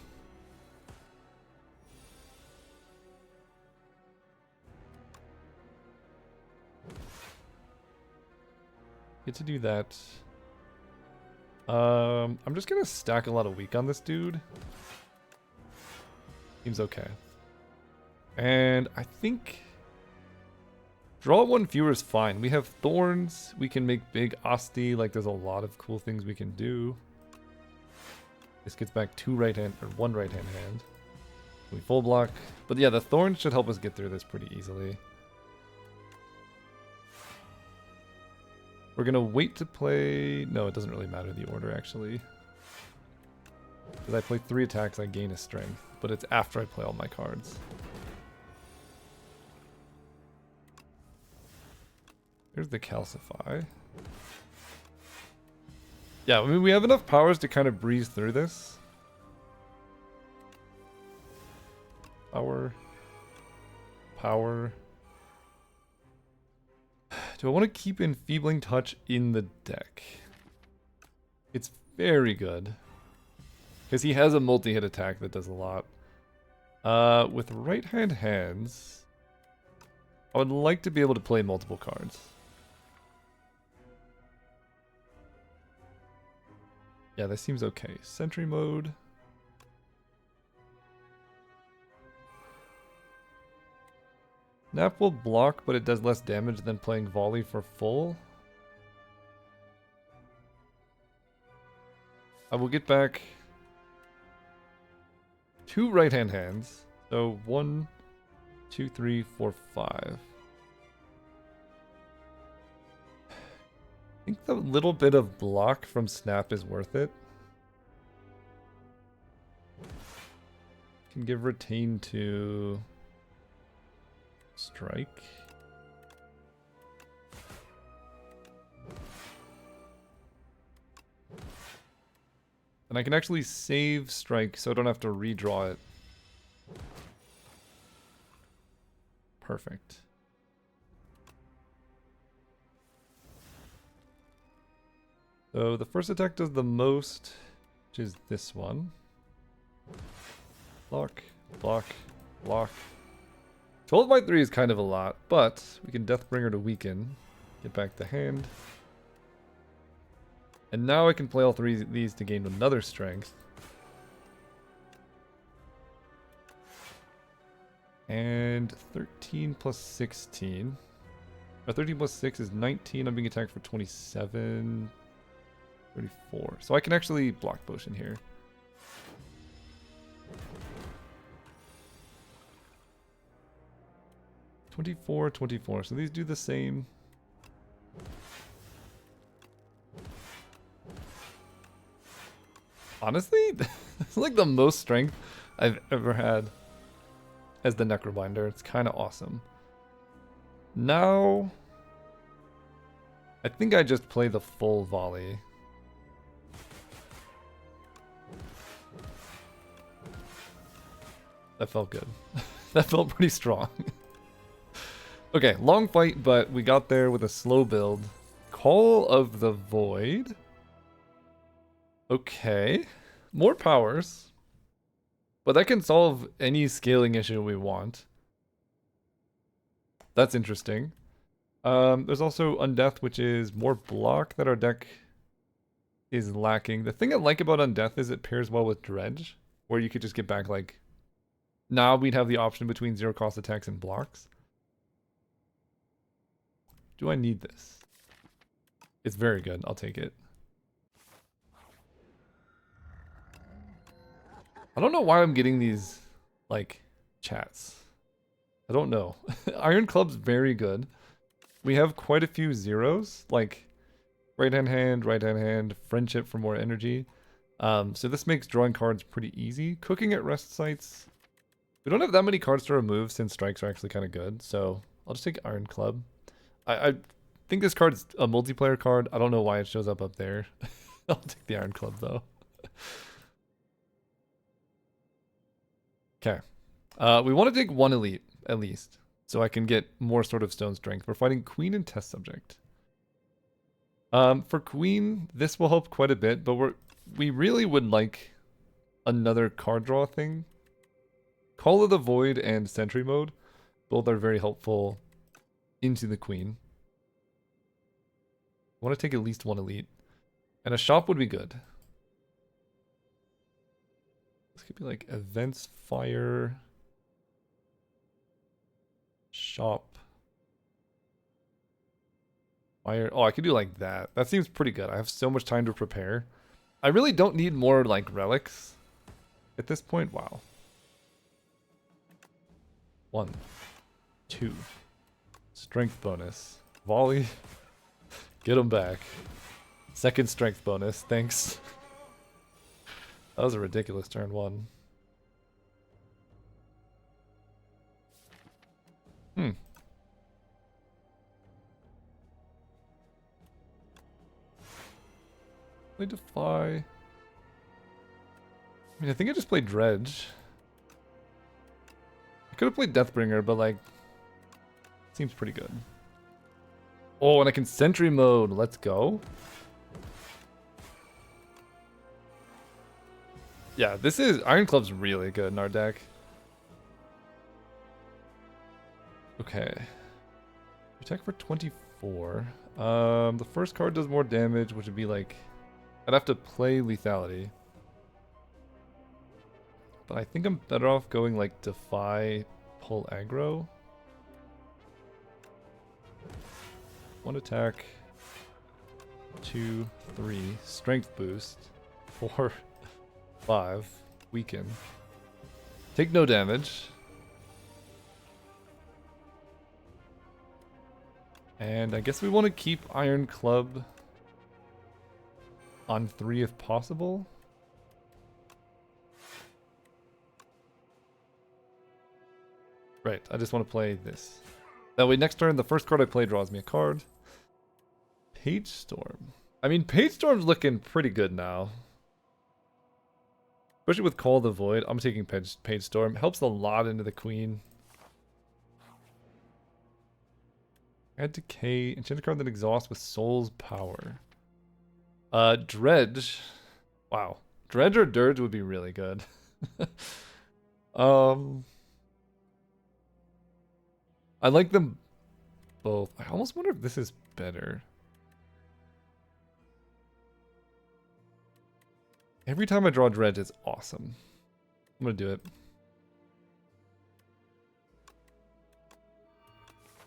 Get to do that. I'm just gonna stack a lot of weak on this dude. Seems okay. And I think draw 1 fewer is fine. We have thorns. We can make big Osti. Like, there's a lot of cool things we can do. This gets back 2 right-hand or 1 right-hand hand. We full block. But yeah, the thorns should help us get through this pretty easily. We're gonna wait to play. No, it doesn't really matter the order actually. Because I play 3 attacks, I gain a strength. But it's after I play all my cards. Here's the Calcify. Yeah, I mean, we have enough powers to kind of breeze through this. Power. Power. Do I want to keep Enfeebling Touch in the deck? It's very good. Because he has a multi-hit attack that does a lot. With right-hand hands, I would like to be able to play multiple cards. Yeah, this seems okay. Sentry mode. Nap will block, but it does less damage than playing volley for full. I will get back 2 right-hand hands. So 1, 2, 3, 4, 5. I think the little bit of block from Snap is worth it. Can give retain to strike. And I can actually save strike so I don't have to redraw it. Perfect. So the first attack does the most, which is this one. Block, block, block. 12 by 3 is kind of a lot, but we can Deathbringer to weaken. Get back the hand. And now I can play all 3 of these to gain another strength. And 13 plus 16. Or 13 plus 6 is 19. I'm being attacked for 27. 34. So I can actually block potion here. $24, $24. So these do the same. honestly, it's like the most strength I've ever had as the Necrobinder. It's kind of awesome. Now, I think I just play the full volley. That felt good. That felt pretty strong. Okay, long fight, but we got there with a slow build. Call of the Void. Okay. More powers. But that can solve any scaling issue we want. That's interesting. There's also Undeath, which is more block that our deck is lacking. The thing I like about Undeath is it pairs well with Dredge, where you could just get back like... Now we'd have the option between zero cost attacks and blocks. Do I need this? It's very good. I'll take it. I don't know why I'm getting these, like, chats. I don't know. Iron Club's very good. We have quite a few zeros, like right-hand hand, friendship for more energy. So this makes drawing cards pretty easy. Cooking at rest sites. We don't have that many cards to remove since strikes are actually kind of good. So I'll just take Iron Club. I think this card's a multiplayer card. I don't know why it shows up there. I'll take the Iron Club though. Okay. We want to take one elite at least, so I can get more sort of stone strength. We're fighting Queen and Test Subject. For Queen, this will help quite a bit, but we really would like another card draw thing. Call of the Void and Sentry Mode, both are very helpful into the Queen. I want to take at least one elite, and a shop would be good. This could be like events, fire, shop, fire. Oh, I could do like that. That seems pretty good. I have so much time to prepare. I really don't need more like relics at this point. Wow. 1, 2, strength bonus, volley, get him back. Second strength bonus, thanks. That was a ridiculous turn 1. Play Defy. I mean, I think I just played Dredge. I could have played Deathbringer, but like, seems pretty good. Oh, and I can Sentry Mode. Let's go. Yeah, this is... Iron Club's really good in our deck. Okay. Protect for 24. The first card does more damage, which would be like... I'd have to play Lethality. But I think I'm better off going like Defy, pull aggro. 1 attack. 2, 3. Strength boost. 4, 5. Weaken. Take no damage. And I guess we want to keep Iron Club on 3 if possible. Right, I just want to play this. That way next turn, the first card I play draws me a card. Page Storm. I mean, Page Storm's looking pretty good now. Especially with Call of the Void. I'm taking Page Storm. Helps a lot into the Queen. Add Decay. Enchant a card that exhausts with Soul's Power. Dredge. Wow. Dredge or Dirge would be really good. I like them both. I almost wonder if this is better. Every time I draw Dredge, it's awesome. I'm gonna do it.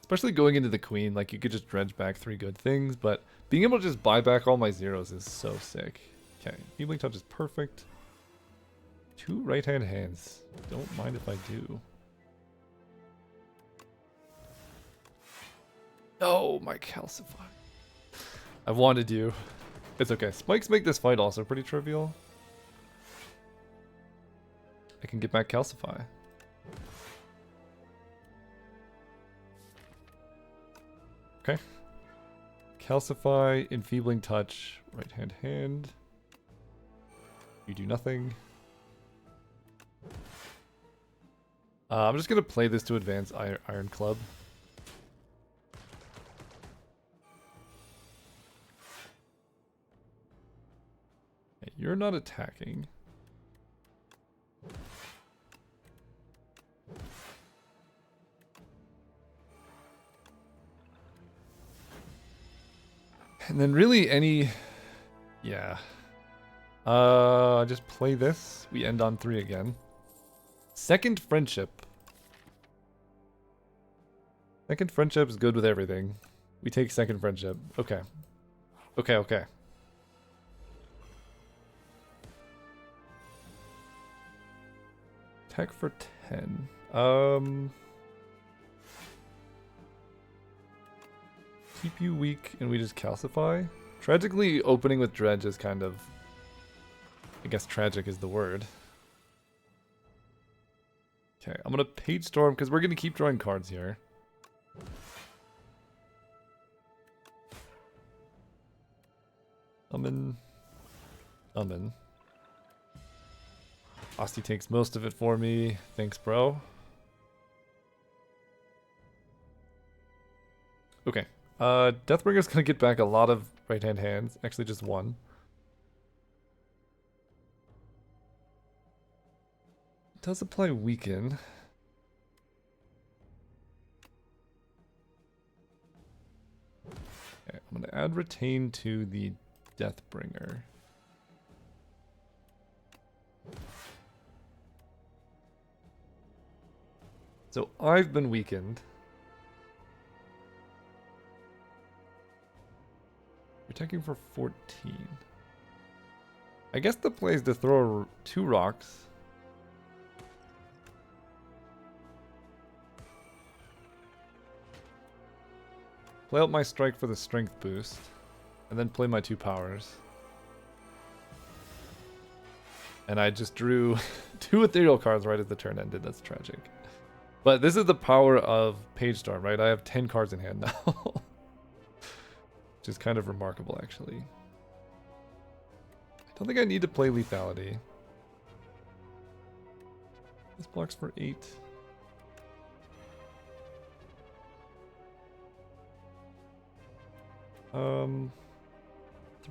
Especially going into the Queen, like you could just dredge back 3 good things, but being able to just buy back all my zeros is so sick. Okay, Healing Touch is perfect. 2 right-hand hands. Don't mind if I do. Oh, my Calcify. I wanted you. It's okay. Spikes make this fight also pretty trivial. I can get back Calcify. Okay. Calcify, Enfeebling Touch, right hand. You do nothing. I'm just going to play this to advance Iron Club. Okay, you're not attacking. And then really any... Yeah. Just play this. We end on 3 again. Second Friendship. Second Friendship is good with everything. We take Second Friendship. Okay. Okay. Attack for 10. Keep you weak and we just calcify. Tragically, opening with Dredge is kind of... I guess tragic is the word. Okay, I'm gonna Page Storm because we're gonna keep drawing cards here. Summon. Asti takes most of it for me. Thanks, bro. Okay. Deathbringer's gonna get back a lot of right-hand hands. Actually, just one. Does apply Weaken. Okay, I'm gonna add Retain to the Deathbringer. So I've been weakened. Attacking for 14. I guess the play is to throw 2 rocks. Play out my strike for the strength boost. And then play my 2 powers. And I just drew 2 ethereal cards right as the turn ended. That's tragic. But this is the power of Page Storm, right? I have 10 cards in hand now. Which is kind of remarkable, actually. I don't think I need to play Lethality. This blocks for 8.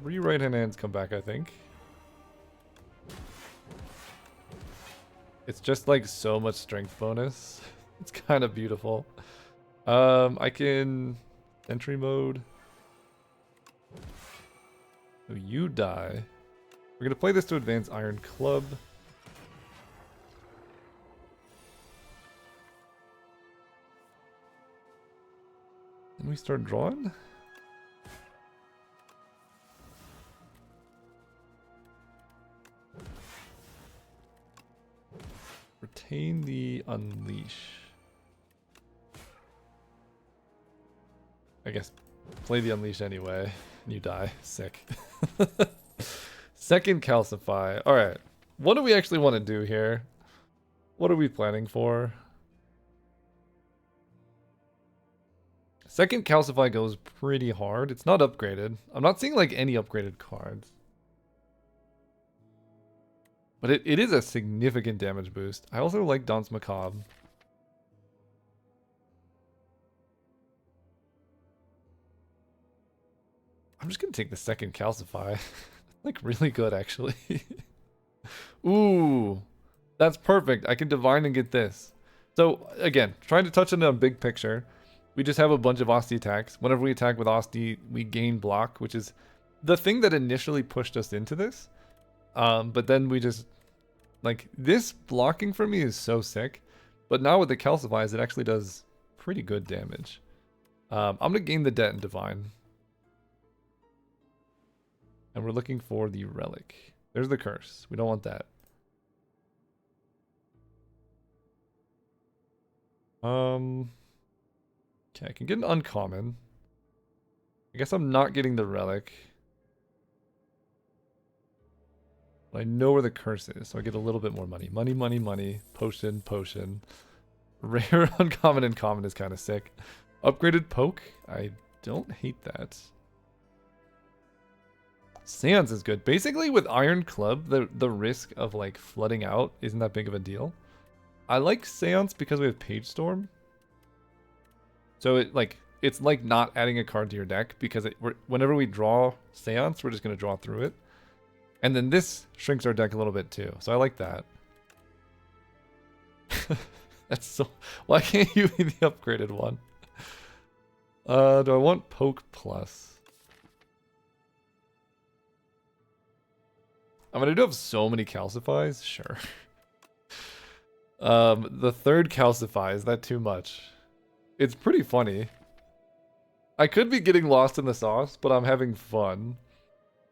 Three right-hand hands come back, I think. It's just like so much strength bonus. It's kind of beautiful. I can Sentry mode. So you die. We're gonna play this to advance Iron Club. Then we start drawing. Retain the Unleash. I guess play the Unleash anyway. And you die. Sick. Second Calcify. Alright. What do we actually want to do here? What are we planning for? Second Calcify goes pretty hard. It's not upgraded. I'm not seeing like any upgraded cards. But it is a significant damage boost. I also like Danse Macabre. I'm just going to take the second Calcify. Like really good, actually. Ooh, that's perfect. I can Divine and get this. So again, trying to touch on a big picture. We just have a bunch of Asti attacks. Whenever we attack with Asti, we gain block, which is the thing that initially pushed us into this. But then we just, like, this blocking for me is so sick. But now with the Calcifies, it actually does pretty good damage. I'm going to gain the Debt and Divine. And we're looking for the Relic. There's the Curse. We don't want that. Okay, I can get an Uncommon. I guess I'm not getting the Relic. But I know where the curse is, so I get a little bit more money. Money, money, money. Potion, potion. Rare, uncommon, and common is kind of sick. Upgraded poke? I don't hate that. Seance is good. Basically, with Iron Club, the risk of, like, flooding out isn't that big of a deal. I like Seance because we have Page Storm. So, it's like not adding a card to your deck, because whenever we draw Seance, we're just going to draw through it. And then this shrinks our deck a little bit, too. So I like that. That's so... Why can't you be the upgraded one? Do I want Poke Plus? I mean, I do have so many calcifies. Sure. The third calcify, is that too much? It's pretty funny. I could be getting lost in the sauce, but I'm having fun.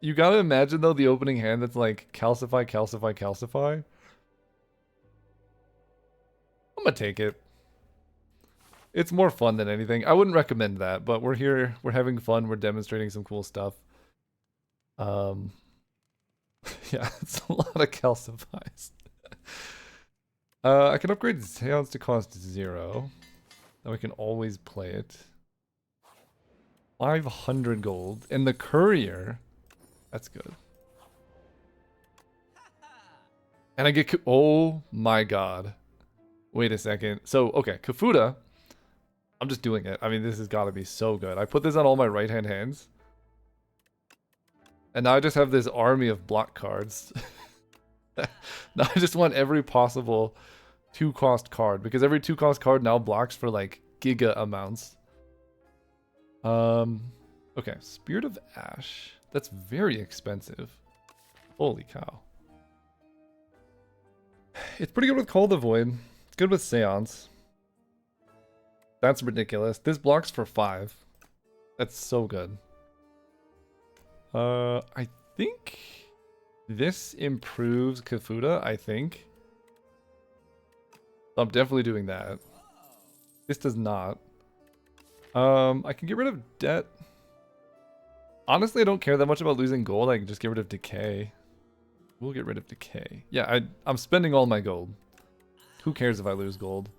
You gotta imagine, though, the opening hand that's like calcify, calcify, calcify. I'm gonna take it. It's more fun than anything. I wouldn't recommend that, but we're here, we're having fun, we're demonstrating some cool stuff. Yeah, it's a lot of calcifies. I can upgrade Seance to cost 0. Then we can always play it. 500 gold. And the Courier. That's good. And I get... Oh my god. Wait a second. So, okay, Kafuda. I'm just doing it. I mean, this has got to be so good. I put this on all my right-hand hands. And now I just have this army of block cards. Now I just want every possible 2-cost card, because every 2-cost card now blocks for like giga amounts. Okay, Spirit of Ash. That's very expensive. Holy cow. It's pretty good with Call the Void. It's good with Seance. That's ridiculous. This blocks for 5. That's so good. I think this improves Kafuda, I think. I'm definitely doing that. This does not. I can get rid of debt. Honestly, I don't care that much about losing gold. I can just get rid of decay. We'll get rid of decay. Yeah, I'm spending all my gold. Who cares if I lose gold?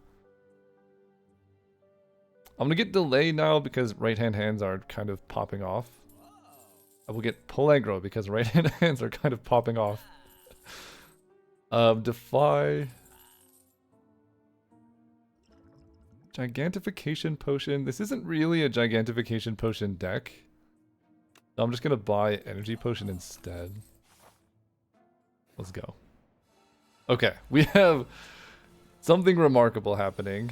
I'm gonna get delay now because right-hand hands are kind of popping off. I will get Peligro because right-hand hands are kind of popping off. Defy. Gigantification Potion. This isn't really a Gigantification Potion deck. So I'm just going to buy Energy Potion instead. Let's go. Okay, we have something remarkable happening.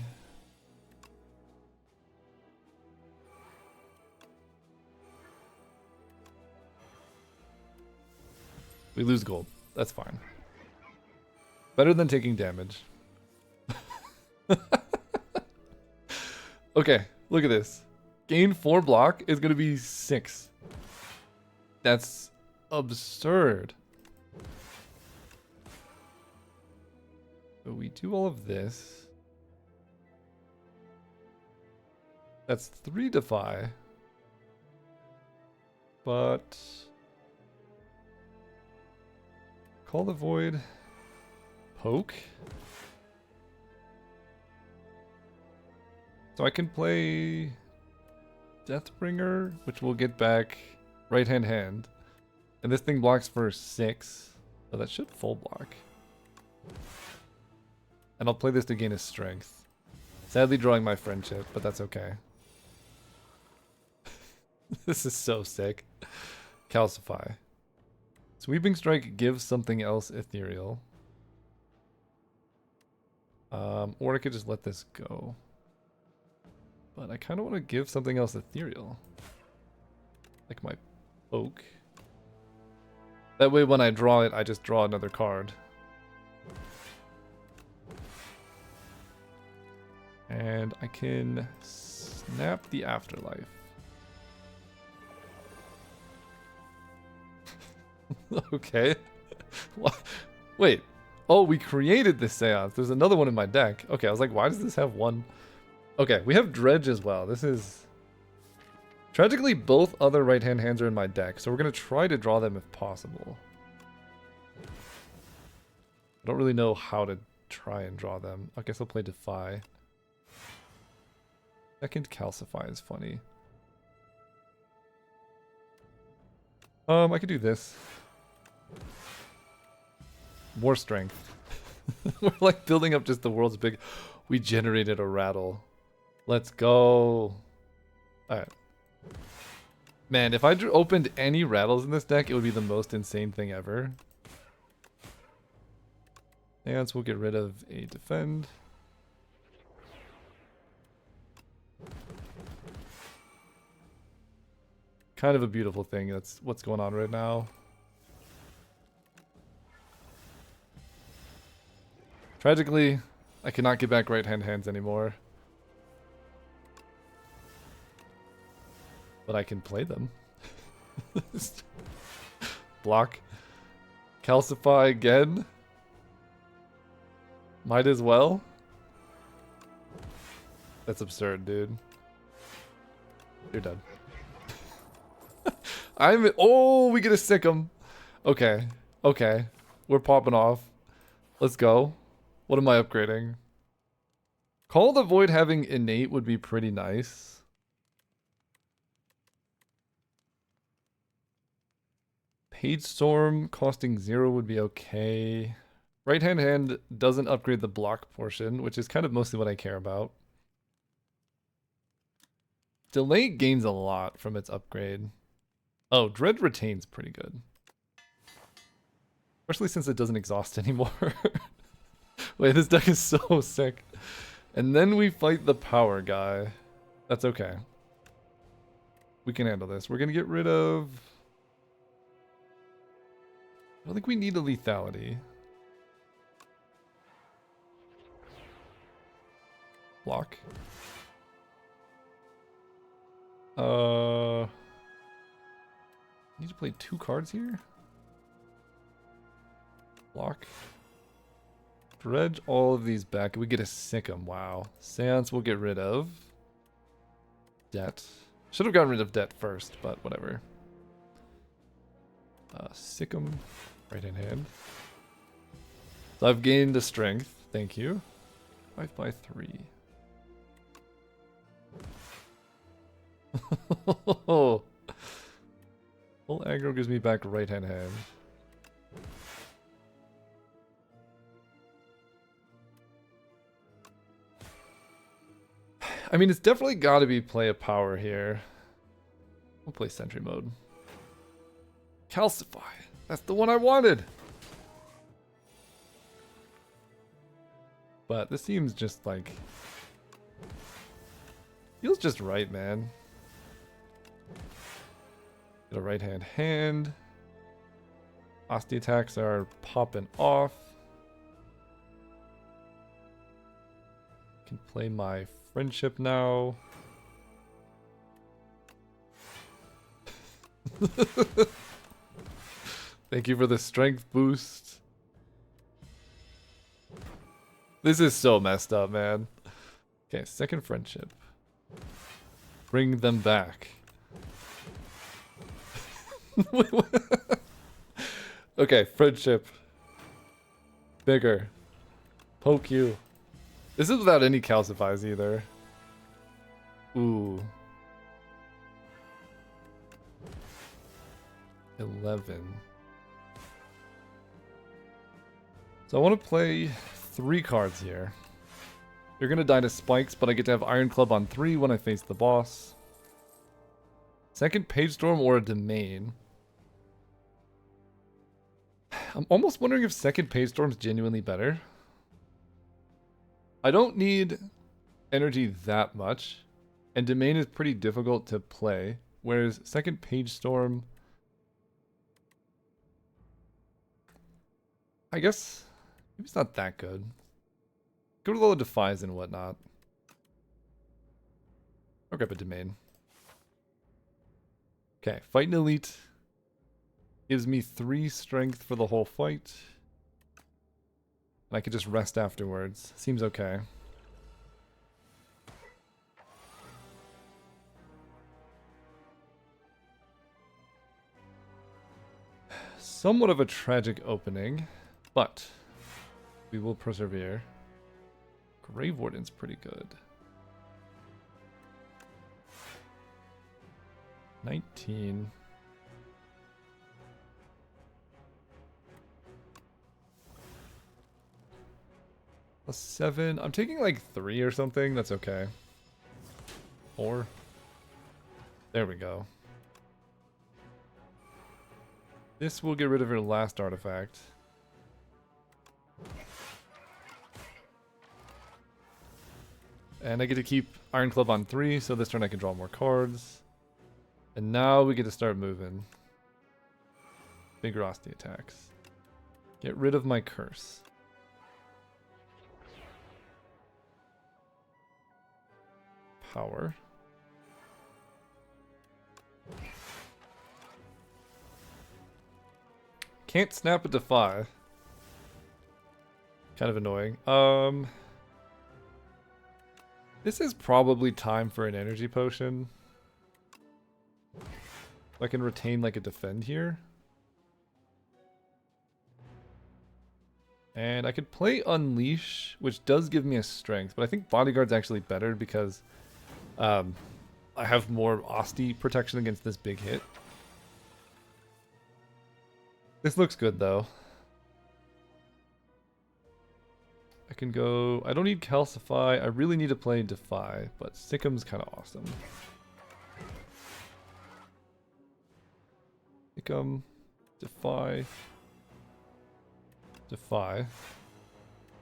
We lose gold. That's fine. Better than taking damage. Okay, look at this. Gain 4 block is going to be 6. That's absurd. So we do all of this. That's 3 defy. But... Call the Void. Poke. So I can play Deathbringer, which will get back right-hand hand. And this thing blocks for 6. So that should full block. And I'll play this to gain his strength. Sadly drawing my friendship, but that's okay. This is so sick. Calcify. Sweeping Strike gives something else ethereal. Or I could just let this go. But I kind of want to give something else ethereal. Like my Poke. That way when I draw it, I just draw another card. And I can snap the Afterlife. Okay. What? Wait. Oh, we created this Seance. There's another one in my deck. Okay, I was like, why does this have one? Okay, we have Dredge as well. This is... Tragically, both other right-hand hands are in my deck, so we're going to try to draw them if possible. I don't really know how to try and draw them. I guess I'll play Defy. Second Calcify is funny. I could do this. More strength. We're like building up just the world's big... We generated a rattle. Let's go. Alright. Man, if I opened any rattles in this deck, it would be the most insane thing ever. And we'll get rid of a defend. Kind of a beautiful thing. That's what's going on right now. Tragically, I cannot get back right-hand hands anymore. But I can play them. Block. Calcify again. Might as well. That's absurd, dude. You're done. Oh, we get a sick 'em. Okay. Okay. We're popping off. Let's go. What am I upgrading? Call the Void having innate would be pretty nice. Page Storm costing 0 would be okay. Right-hand hand doesn't upgrade the block portion, which is kind of mostly what I care about. Delay gains a lot from its upgrade. Oh, Dread retains pretty good. Especially since it doesn't exhaust anymore. Wait, this deck is so sick. And then we fight the power guy. That's okay. We can handle this. We're going to get rid of... I don't think we need a lethality. Block. Need to play 2 cards here? Block. Dredge all of these back. We get a sick 'em. Wow. Seance we'll get rid of. Debt. Should have gotten rid of debt first, but whatever. Sick 'em. Right in hand. So I've gained a strength. Thank you. 5/3. Full aggro gives me back right hand. I mean, it's definitely got to be play a power here. We'll play sentry mode. Calcify. That's the one I wanted. But this seems just like... Feels just right, man. Get a right-hand hand. Osty attacks are popping off. Can play my friendship now. Thank you for the strength boost. This is so messed up, man. Okay, second friendship. Bring them back. Okay, friendship. Bigger. Poke you. This is without any calcifies either. Ooh. 11. So I want to play 3 cards here. You're going to die to spikes, but I get to have Iron Club on 3 when I face the boss. Second Page Storm or a Domain. I'm almost wondering if second Page Storm's genuinely better. I don't need energy that much, and Domain is pretty difficult to play, whereas second Page Storm... I guess maybe it's not that good. Go to all the Defies and whatnot. I'll grab a Domain. Okay, fight an elite. Gives me 3 strength for the whole fight. And I could just rest afterwards. Seems okay. Somewhat of a tragic opening, but We will persevere. Grave Warden's pretty good. 19. Plus 7. I'm taking like 3 or something. That's okay. 4. There we go. This will get rid of your last artifact. And I get to keep Iron Club on 3, so this turn I can draw more cards. And now we get to start moving. Vigorosity attacks. Get rid of my curse. Power. Can't snap a Defy. Kind of annoying. This is probably time for an energy potion. I can retain like a defend here. And I could play Unleash, which does give me a strength, but I think Bodyguard's actually better because I have more Osti protection against this big hit. This looks good though. I can go... I don't need Calcify. I really need to play Defy, but Sick'em's kind of awesome. Sick'em, Defy, Defy,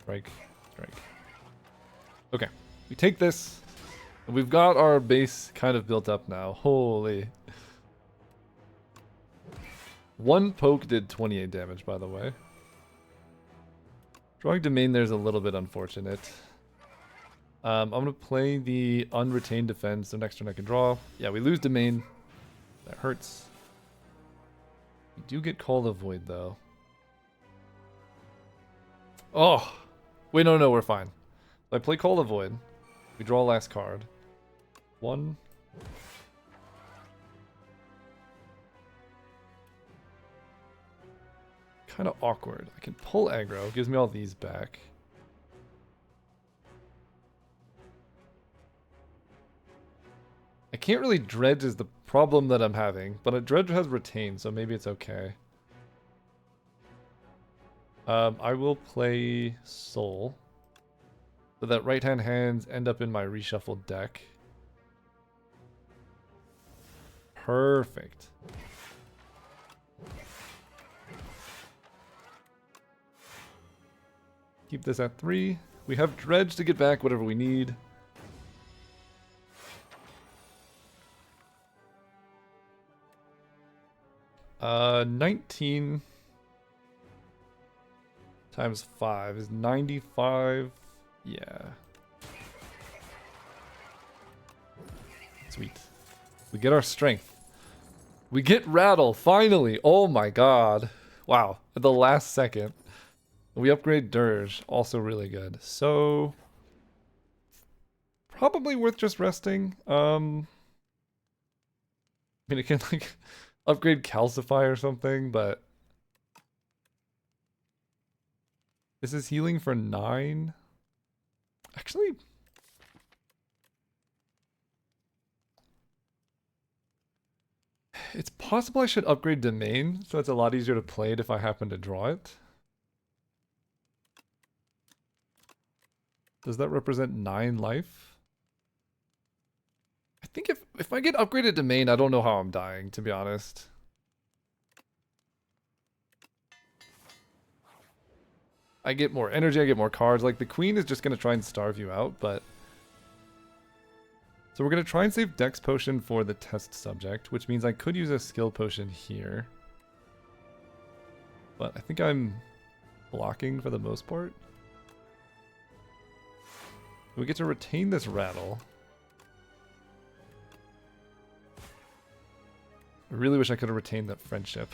Strike, Strike. Okay, we take this, and we've got our base kind of built up now. Holy. One poke did 28 damage, by the way. Drawing Domain there's a little bit unfortunate. I'm going to play the Unretained Defense, so next turn I can draw. Yeah, we lose Domain. That hurts. We do get Call the Void, though. Oh! Wait, no, we're fine. So I play Call the Void. We draw last card. 1. Kind of awkward. I can pull aggro. Gives me all these back. I can't really dredge is the problem that I'm having, but a dredge has retain, so maybe it's okay. I will play Soul, so that right-hand hands end up in my reshuffled deck. Perfect. Keep this at 3. We have dredge to get back whatever we need. Uh, 19 times 5 is 95. Yeah. Sweet. We get our strength. We get Rattle, finally. Oh my god. Wow. At the last second. We upgrade Dirge, also really good. So, probably worth just resting. I mean, it can like upgrade Calcify or something, but this is healing for 9. Actually, it's possible I should upgrade Domain, so it's a lot easier to play it if I happen to draw it. Does that represent 9 life? I think if I get upgraded Domain, I don't know how I'm dying, to be honest. I get more energy, I get more cards. Like, the Queen is just going to try and starve you out, but... So we're going to try and save Dex Potion for the test subject, which means I could use a Skill Potion here. But I think I'm blocking for the most part. We get to retain this Rattle. I really wish I could have retained that Friendship.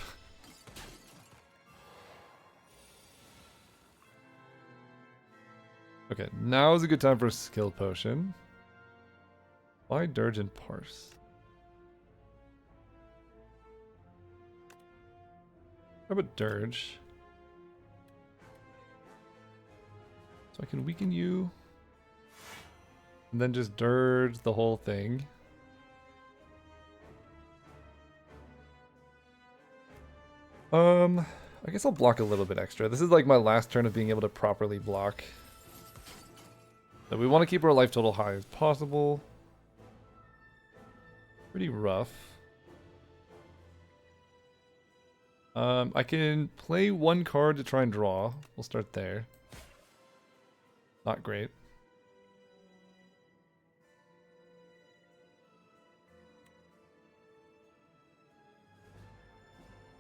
Okay, now is a good time for a Skill Potion. Why Dirge and Parse? How about Dirge? So I can weaken you. And then just dirge the whole thing. I guess I'll block a little bit extra. This is like my last turn of being able to properly block. So we want to keep our life total high as possible. Pretty rough. I can play one card to try and draw. We'll start there. Not great.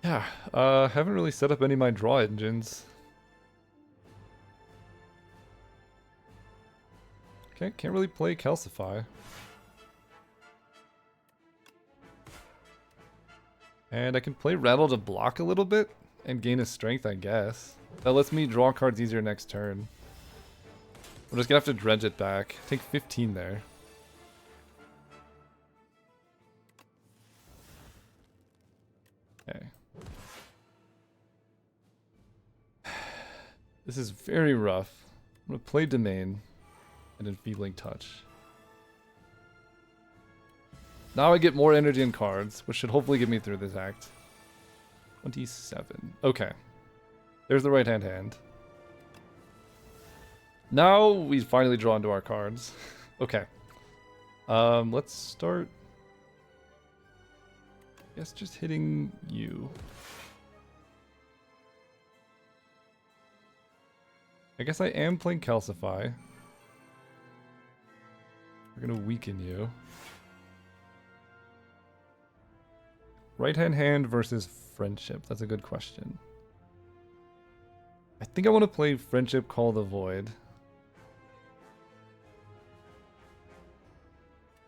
Yeah, haven't really set up any of my draw engines. Can't really play Calcify. And I can play Rattle to block a little bit and gain a strength, I guess. That lets me draw cards easier next turn. I'm just gonna have to dredge it back. Take 15 there. Okay. This is very rough. I'm gonna play Domain and Enfeebling Touch. Now I get more energy and cards, which should hopefully get me through this act. 27. Okay. There's the right-hand hand. Now we finally draw into our cards. Okay. Let's start... I guess just hitting you. I guess I am playing Calcify. We're gonna weaken you. Right-hand hand versus Friendship. That's a good question. I think I want to play Friendship, Call the Void.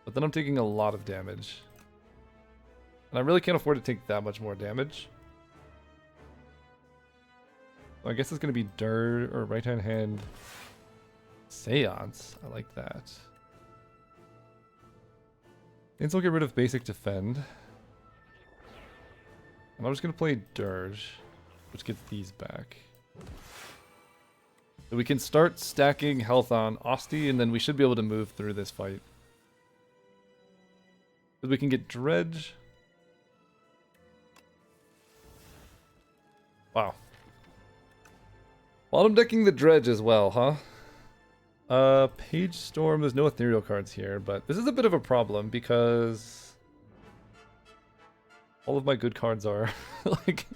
But then I'm taking a lot of damage. And I really can't afford to take that much more damage. So I guess it's going to be Dirt or right-hand hand Seance. I like that. And so I'll get rid of basic defend. And I'm just going to play Dirge, which gets these back. So we can start stacking health on Osti, and then we should be able to move through this fight. So we can get Dredge. Wow. Bottom decking the Dredge as well, huh? Page Storm, there's no ethereal cards here, but this is a bit of a problem because all of my good cards are like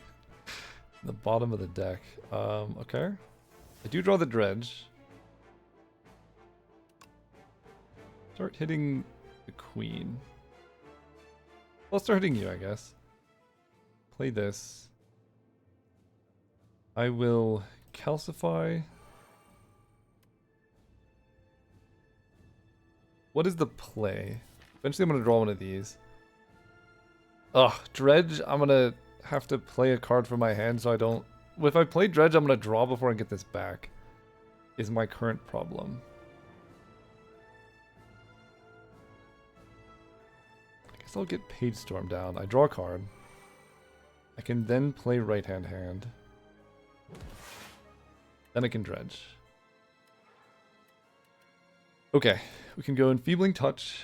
the bottom of the deck. Okay. I do draw the Dredge. Start hitting the Queen. I'll start hitting you, I guess. Play this. I will Calcify. What is the play? Eventually I'm going to draw one of these. Ugh, Dredge, I'm going to have to play a card from my hand so I don't... If I play Dredge, I'm going to draw before I get this back. Is my current problem. I guess I'll get Page Storm down. I draw a card. I can then play right-hand hand. Then I can Dredge. Okay, we can go Enfeebling Touch.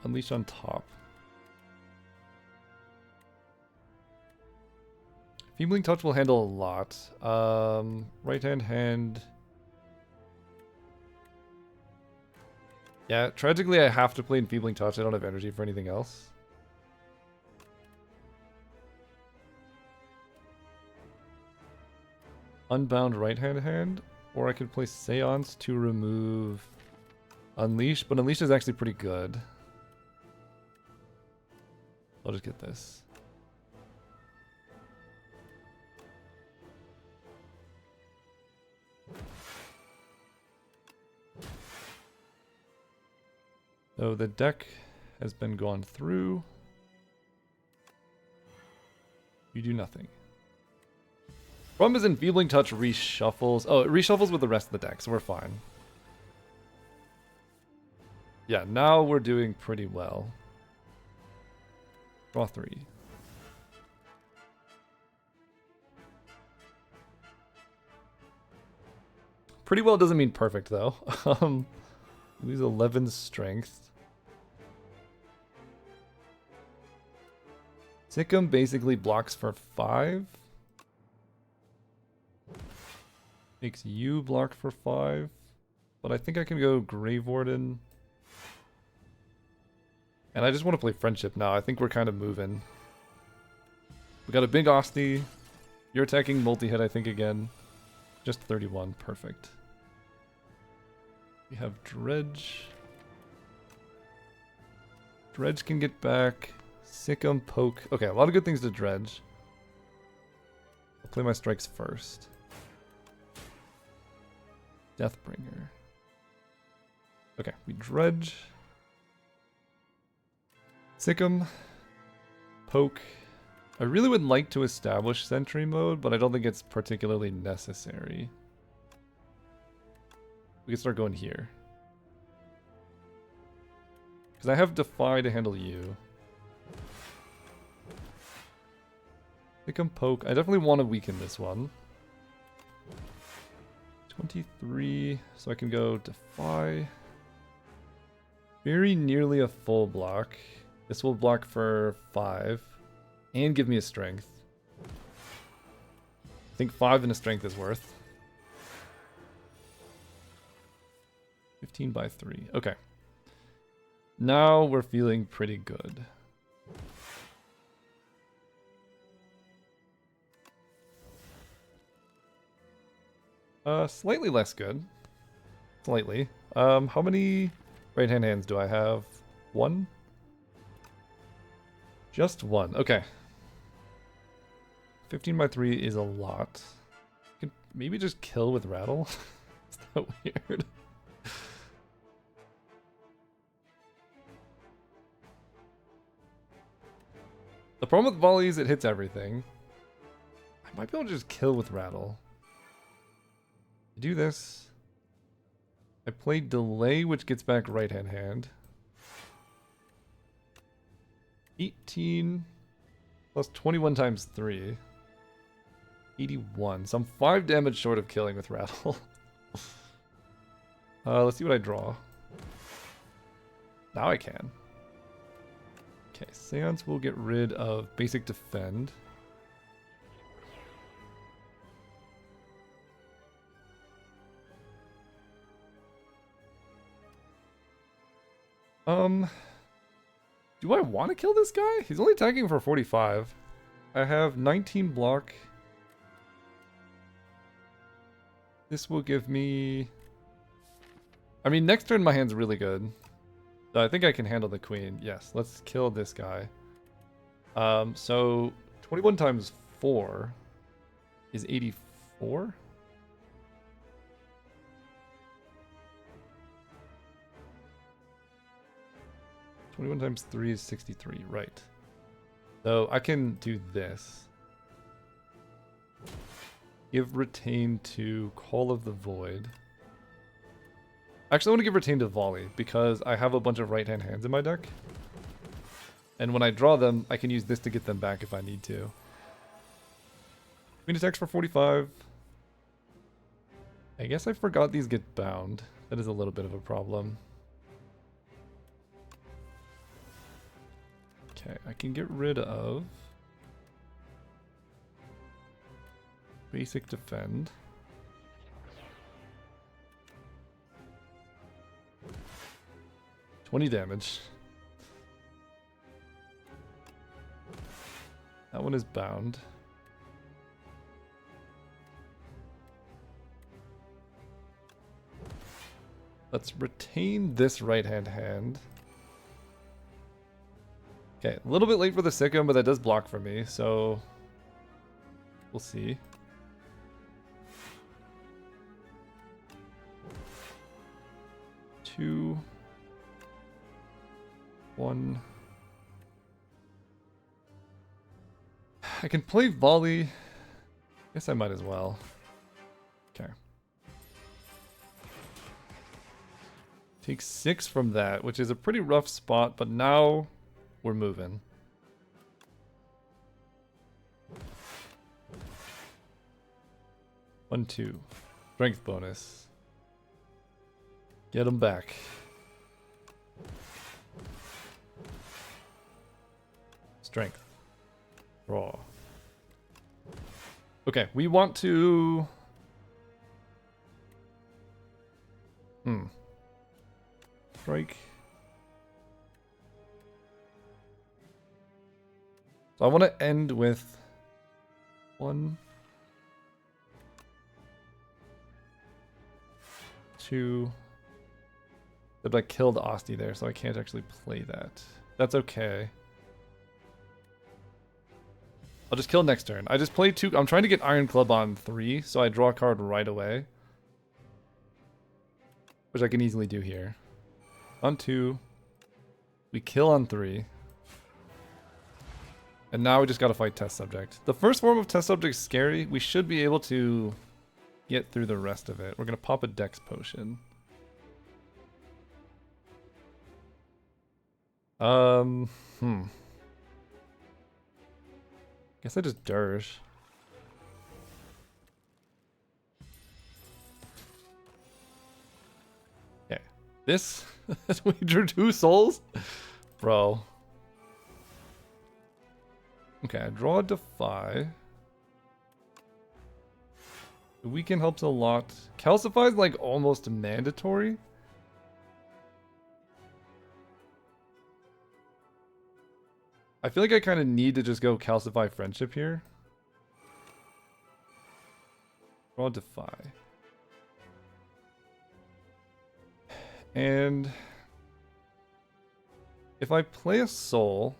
Unleash on top. Enfeebling Touch will handle a lot. Right-hand hand. Yeah, tragically I have to play Enfeebling Touch. I don't have energy for anything else. Unbound right-hand hand. Or I could play Seance to remove Unleash. But Unleash is actually pretty good. I'll just get this. So the deck has been gone through. You do nothing. Problem is Enfeebling Touch reshuffles. Oh, it reshuffles with the rest of the deck, so we're fine. Yeah, now we're doing pretty well. Draw 3. Pretty well doesn't mean perfect, though. Lose 11 strength. Sikkim basically blocks for 5. Makes you block for 5. But I think I can go Grave Warden. And I just want to play Friendship now. I think we're kind of moving. We got a big Osti. You're attacking multi-hit, I think, again. Just 31. Perfect. We have Dredge. Dredge can get back. Sikkim, Poke. Okay, a lot of good things to Dredge. I'll play my strikes first. Deathbringer. Okay, we Dredge. Sikkim. Poke. I really would like to establish Sentry mode, but I don't think it's particularly necessary. We can start going here. Because I have Defy to handle you. Sikkim, Poke. I definitely want to weaken this one. 23, so I can go Defy. Very nearly a full block. This will block for 5. And give me a strength. I think 5 and a strength is worth. 15 by 3. Okay. Now we're feeling pretty good. Slightly less good. Slightly. How many right-hand hands do I have? 1? Just 1. Okay. 15 by 3 is a lot. I can maybe just kill with Rattle. Is that weird? The problem with volley is it hits everything. I might be able to just kill with Rattle. Do this. I play Delay, which gets back right-hand hand. 18 plus 21 times 3. 81. So I'm 5 damage short of killing with Rattle. Let's see what I draw. Now I can. Okay, Seance will get rid of basic defend. Do I want to kill this guy? He's only attacking for 45. I have 19 block. This will give me... I mean, next turn my hand's really good. So I think I can handle the queen. Yes, let's kill this guy. So 21 times 4 is 84? Twenty-one times 3 is 63, right. So I can do this. Give Retain to Call of the Void. Actually, I want to give Retain to Volley, because I have a bunch of right-hand hands in my deck. And when I draw them, I can use this to get them back if I need to. Queen attacks for 45. I guess I forgot these get bound. That is a little bit of a problem. Okay, I can get rid of basic defend. $20 damage. That one is bound. Let's retain this right-hand hand. Okay, a little bit late for the Sikkim, but that does block for me, so we'll see. Two. 1. I can play Volley. Guess I might as well. Okay. Take 6 from that, which is a pretty rough spot, but now we're moving. One, 2. Strength bonus. Get him back. Strength. Draw. Okay, we want to... Strike. So I want to end with 1, 2. But I killed Osti there, so I can't actually play that. That's okay. I'll just kill next turn. I just play 2. I'm trying to get Iron Club on 3, so I draw a card right away. Which I can easily do here. On 2. We kill on 3. And now we just gotta fight Test Subject. The first form of Test Subject is scary. We should be able to get through the rest of it. We're gonna pop a Dex Potion. Guess I just dirge. Okay. This? We drew 2 souls? Bro. Okay, I draw a Defy. The weaken helps a lot. Calcify is like almost mandatory. I feel like I kind of need to just go Calcify Friendship here. Draw Defy. And if I play a soul,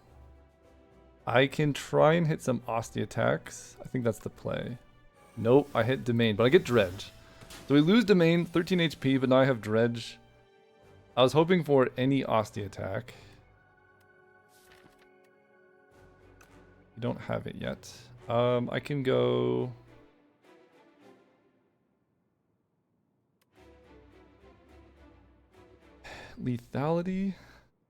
I can try and hit some Osti attacks. I think that's the play. Nope, I hit Domain, but I get Dredge. So we lose Domain, 13 HP, but now I have Dredge. I was hoping for any Osti attack. You don't have it yet. I can go... Lethality?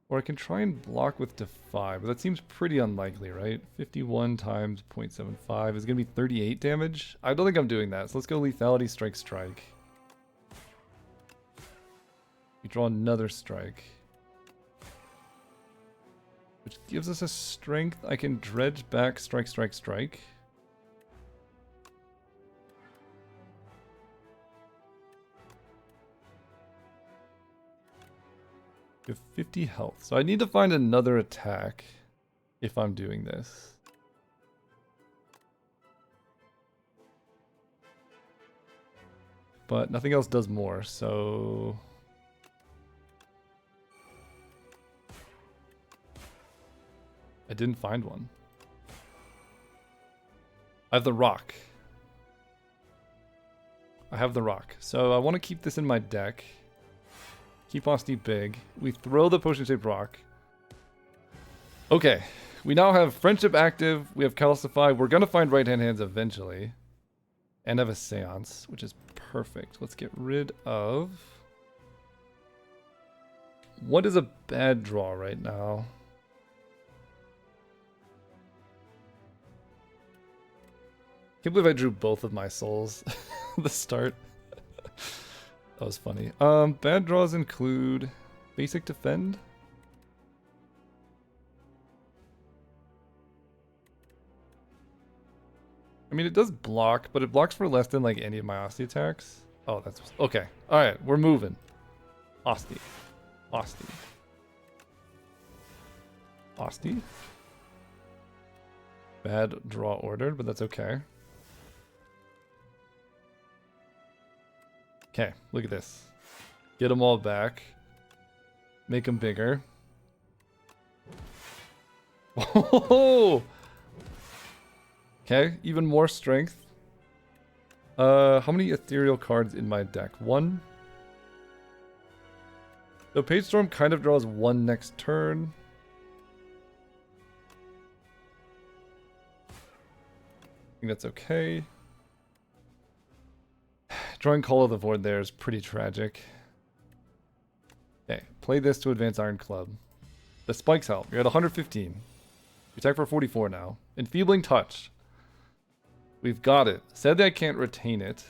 Or I can try and block with Defy, but that seems pretty unlikely, right? 51 times 0.75 is going to be 38 damage. I don't think I'm doing that, so let's go Lethality, Strike, Strike. We draw another Strike. Which gives us a Strength. I can Dredge back, Strike, Strike, Strike. You have 50 health. So I need to find another attack if I'm doing this. But nothing else does more, so... I didn't find one. I have the rock. I have the rock. So I want to keep this in my deck. Keep Osti big. We throw the potion-shaped rock. Okay. We now have Friendship active. We have Calcify. We're going to find right-hand hands eventually. And have a Seance, which is perfect. Let's get rid of... What is a bad draw right now? Can't believe I drew both of my souls at the start. That was funny. Bad draws include basic defend. I mean, it does block, but it blocks for less than like any of my Osti attacks. Oh, that's okay. All right, we're moving. Osti, Osti, Osti. Bad draw ordered, but that's okay. Okay, look at this. Get them all back. Make them bigger. Oh! Okay, even more strength. How many ethereal cards in my deck? 1. So Page Storm kind of draws 1 next turn. I think that's okay. Drawing Call of the Void there is pretty tragic. Okay, play this to advance Iron Club. The spikes help. You're at 115. You attack for 44 now. Enfeebling Touch. We've got it. Sadly, I can't retain it.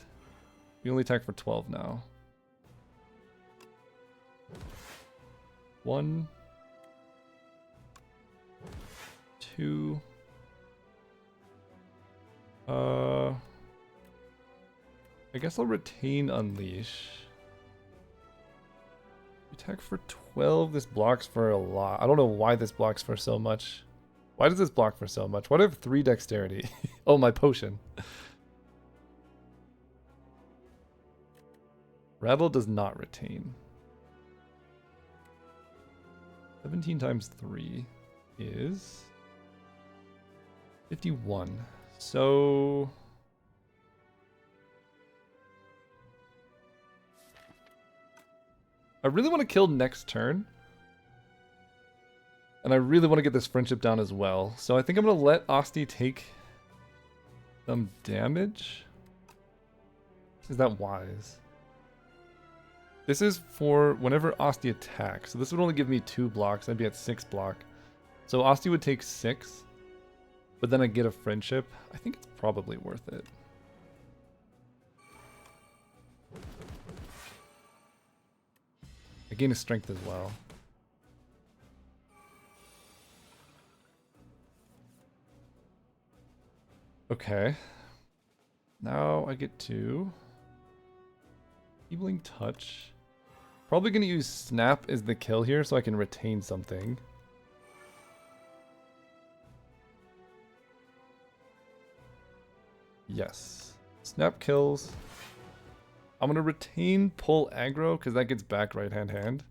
We only attack for 12 now. 1, 2. I guess I'll retain Unleash. Attack for 12. This blocks for a lot. I don't know why this blocks for so much. Why does this block for so much? Why do I have 3 dexterity? Oh, my potion. Rattle does not retain. 17 times 3 is 51. So I really want to kill next turn. And I really want to get this friendship down as well. So I think I'm going to let Asti take some damage. Is that wise? This is for whenever Asti attacks. So this would only give me 2 blocks. I'd be at 6 block. So Asti would take 6. But then I get a friendship. I think it's probably worth it. I gain a strength as well. Okay. Now I get to Feebling Touch. Probably going to use Snap as the kill here so I can retain something. Yes. Snap kills. I'm going to retain Pull Aggro because that gets back right hand.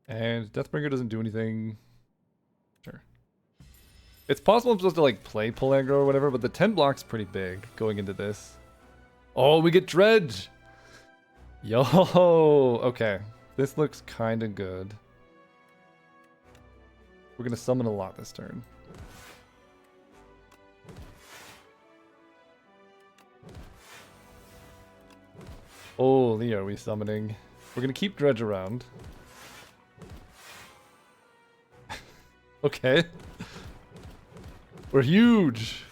And Deathbringer doesn't do anything. Sure. It's possible I'm supposed to like play Pull Aggro or whatever, but the 10 block's pretty big going into this. Oh, we get Dredge! Yo! Okay. This looks kind of good. We're going to summon a lot this turn. Holy, are we summoning? We're going to keep Dredge around. Okay. We're huge!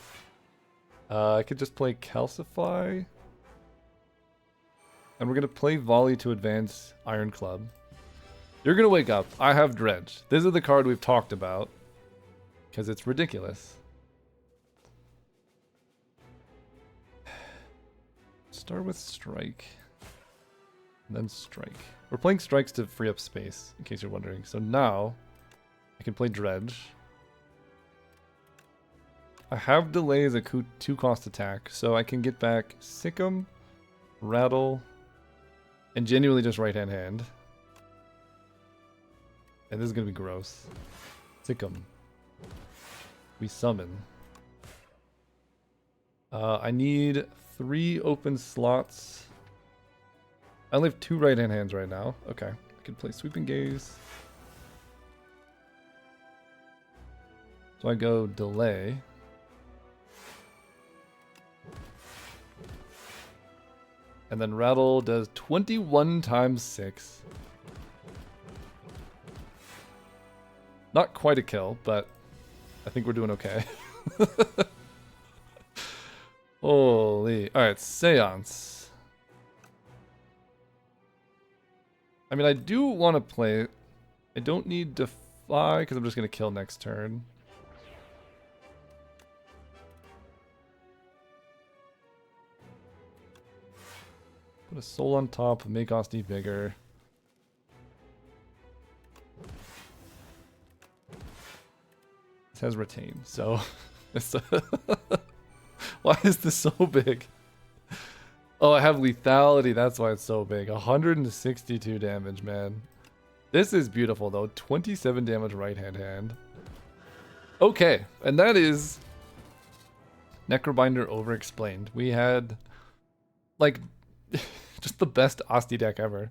I could just play Calcify. And we're going to play Volley to advance Iron Club. You're going to wake up. I have Dredge. This is the card we've talked about. Because it's ridiculous. Start with Strike. And then Strike. We're playing Strikes to free up space, in case you're wondering. So now, I can play Dredge. I have Delay as a 2-cost attack, so I can get back Sick'em, Rattle, and genuinely just right-hand hand. And this is going to be gross. Sick'em. We summon. I need 3 open slots. I only have 2 right-hand hands right now. Okay. I can play Sweeping Gaze. So I go Delay. And then Rattle does 21 times 6. Not quite a kill, but I think we're doing okay. Holy. Alright, Seance. I mean, I do want to play it. I don't need Defy, because I'm just going to kill next turn. Put a soul on top, make Asti bigger. This has retain, so it's why is this so big? Oh, I have lethality, that's why it's so big. 162 damage, man. This is beautiful though. 27 damage right-hand. Okay, and that is Necrobinder Overexplained. We had like just the best Asti deck ever.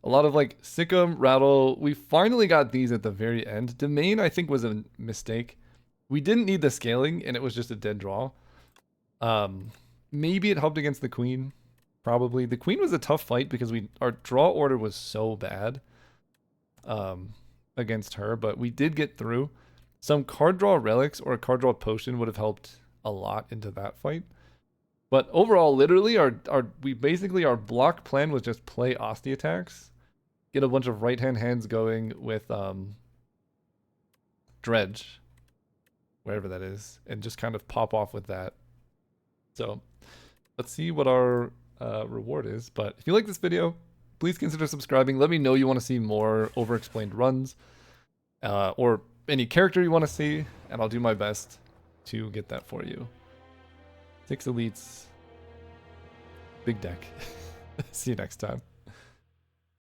A lot of like Sick'em, Rattle. We finally got these at the very end. Domain, I think, was a mistake. We didn't need the scaling, and it was just a dead draw. Maybe it helped against the Queen. Probably. The Queen was a tough fight because our draw order was so bad against her, but we did get through. Some card draw relics or a card draw potion would have helped a lot into that fight. But overall, literally, our block plan was just play Osti attacks, get a bunch of right-hand hands going with Dredge, wherever that is, and just kind of pop off with that. So let's see what our reward is. But if you like this video, please consider subscribing. Let me know you want to see more Overexplained runs or any character you want to see, and I'll do my best to get that for you. 6 elites. Big deck. See you next time.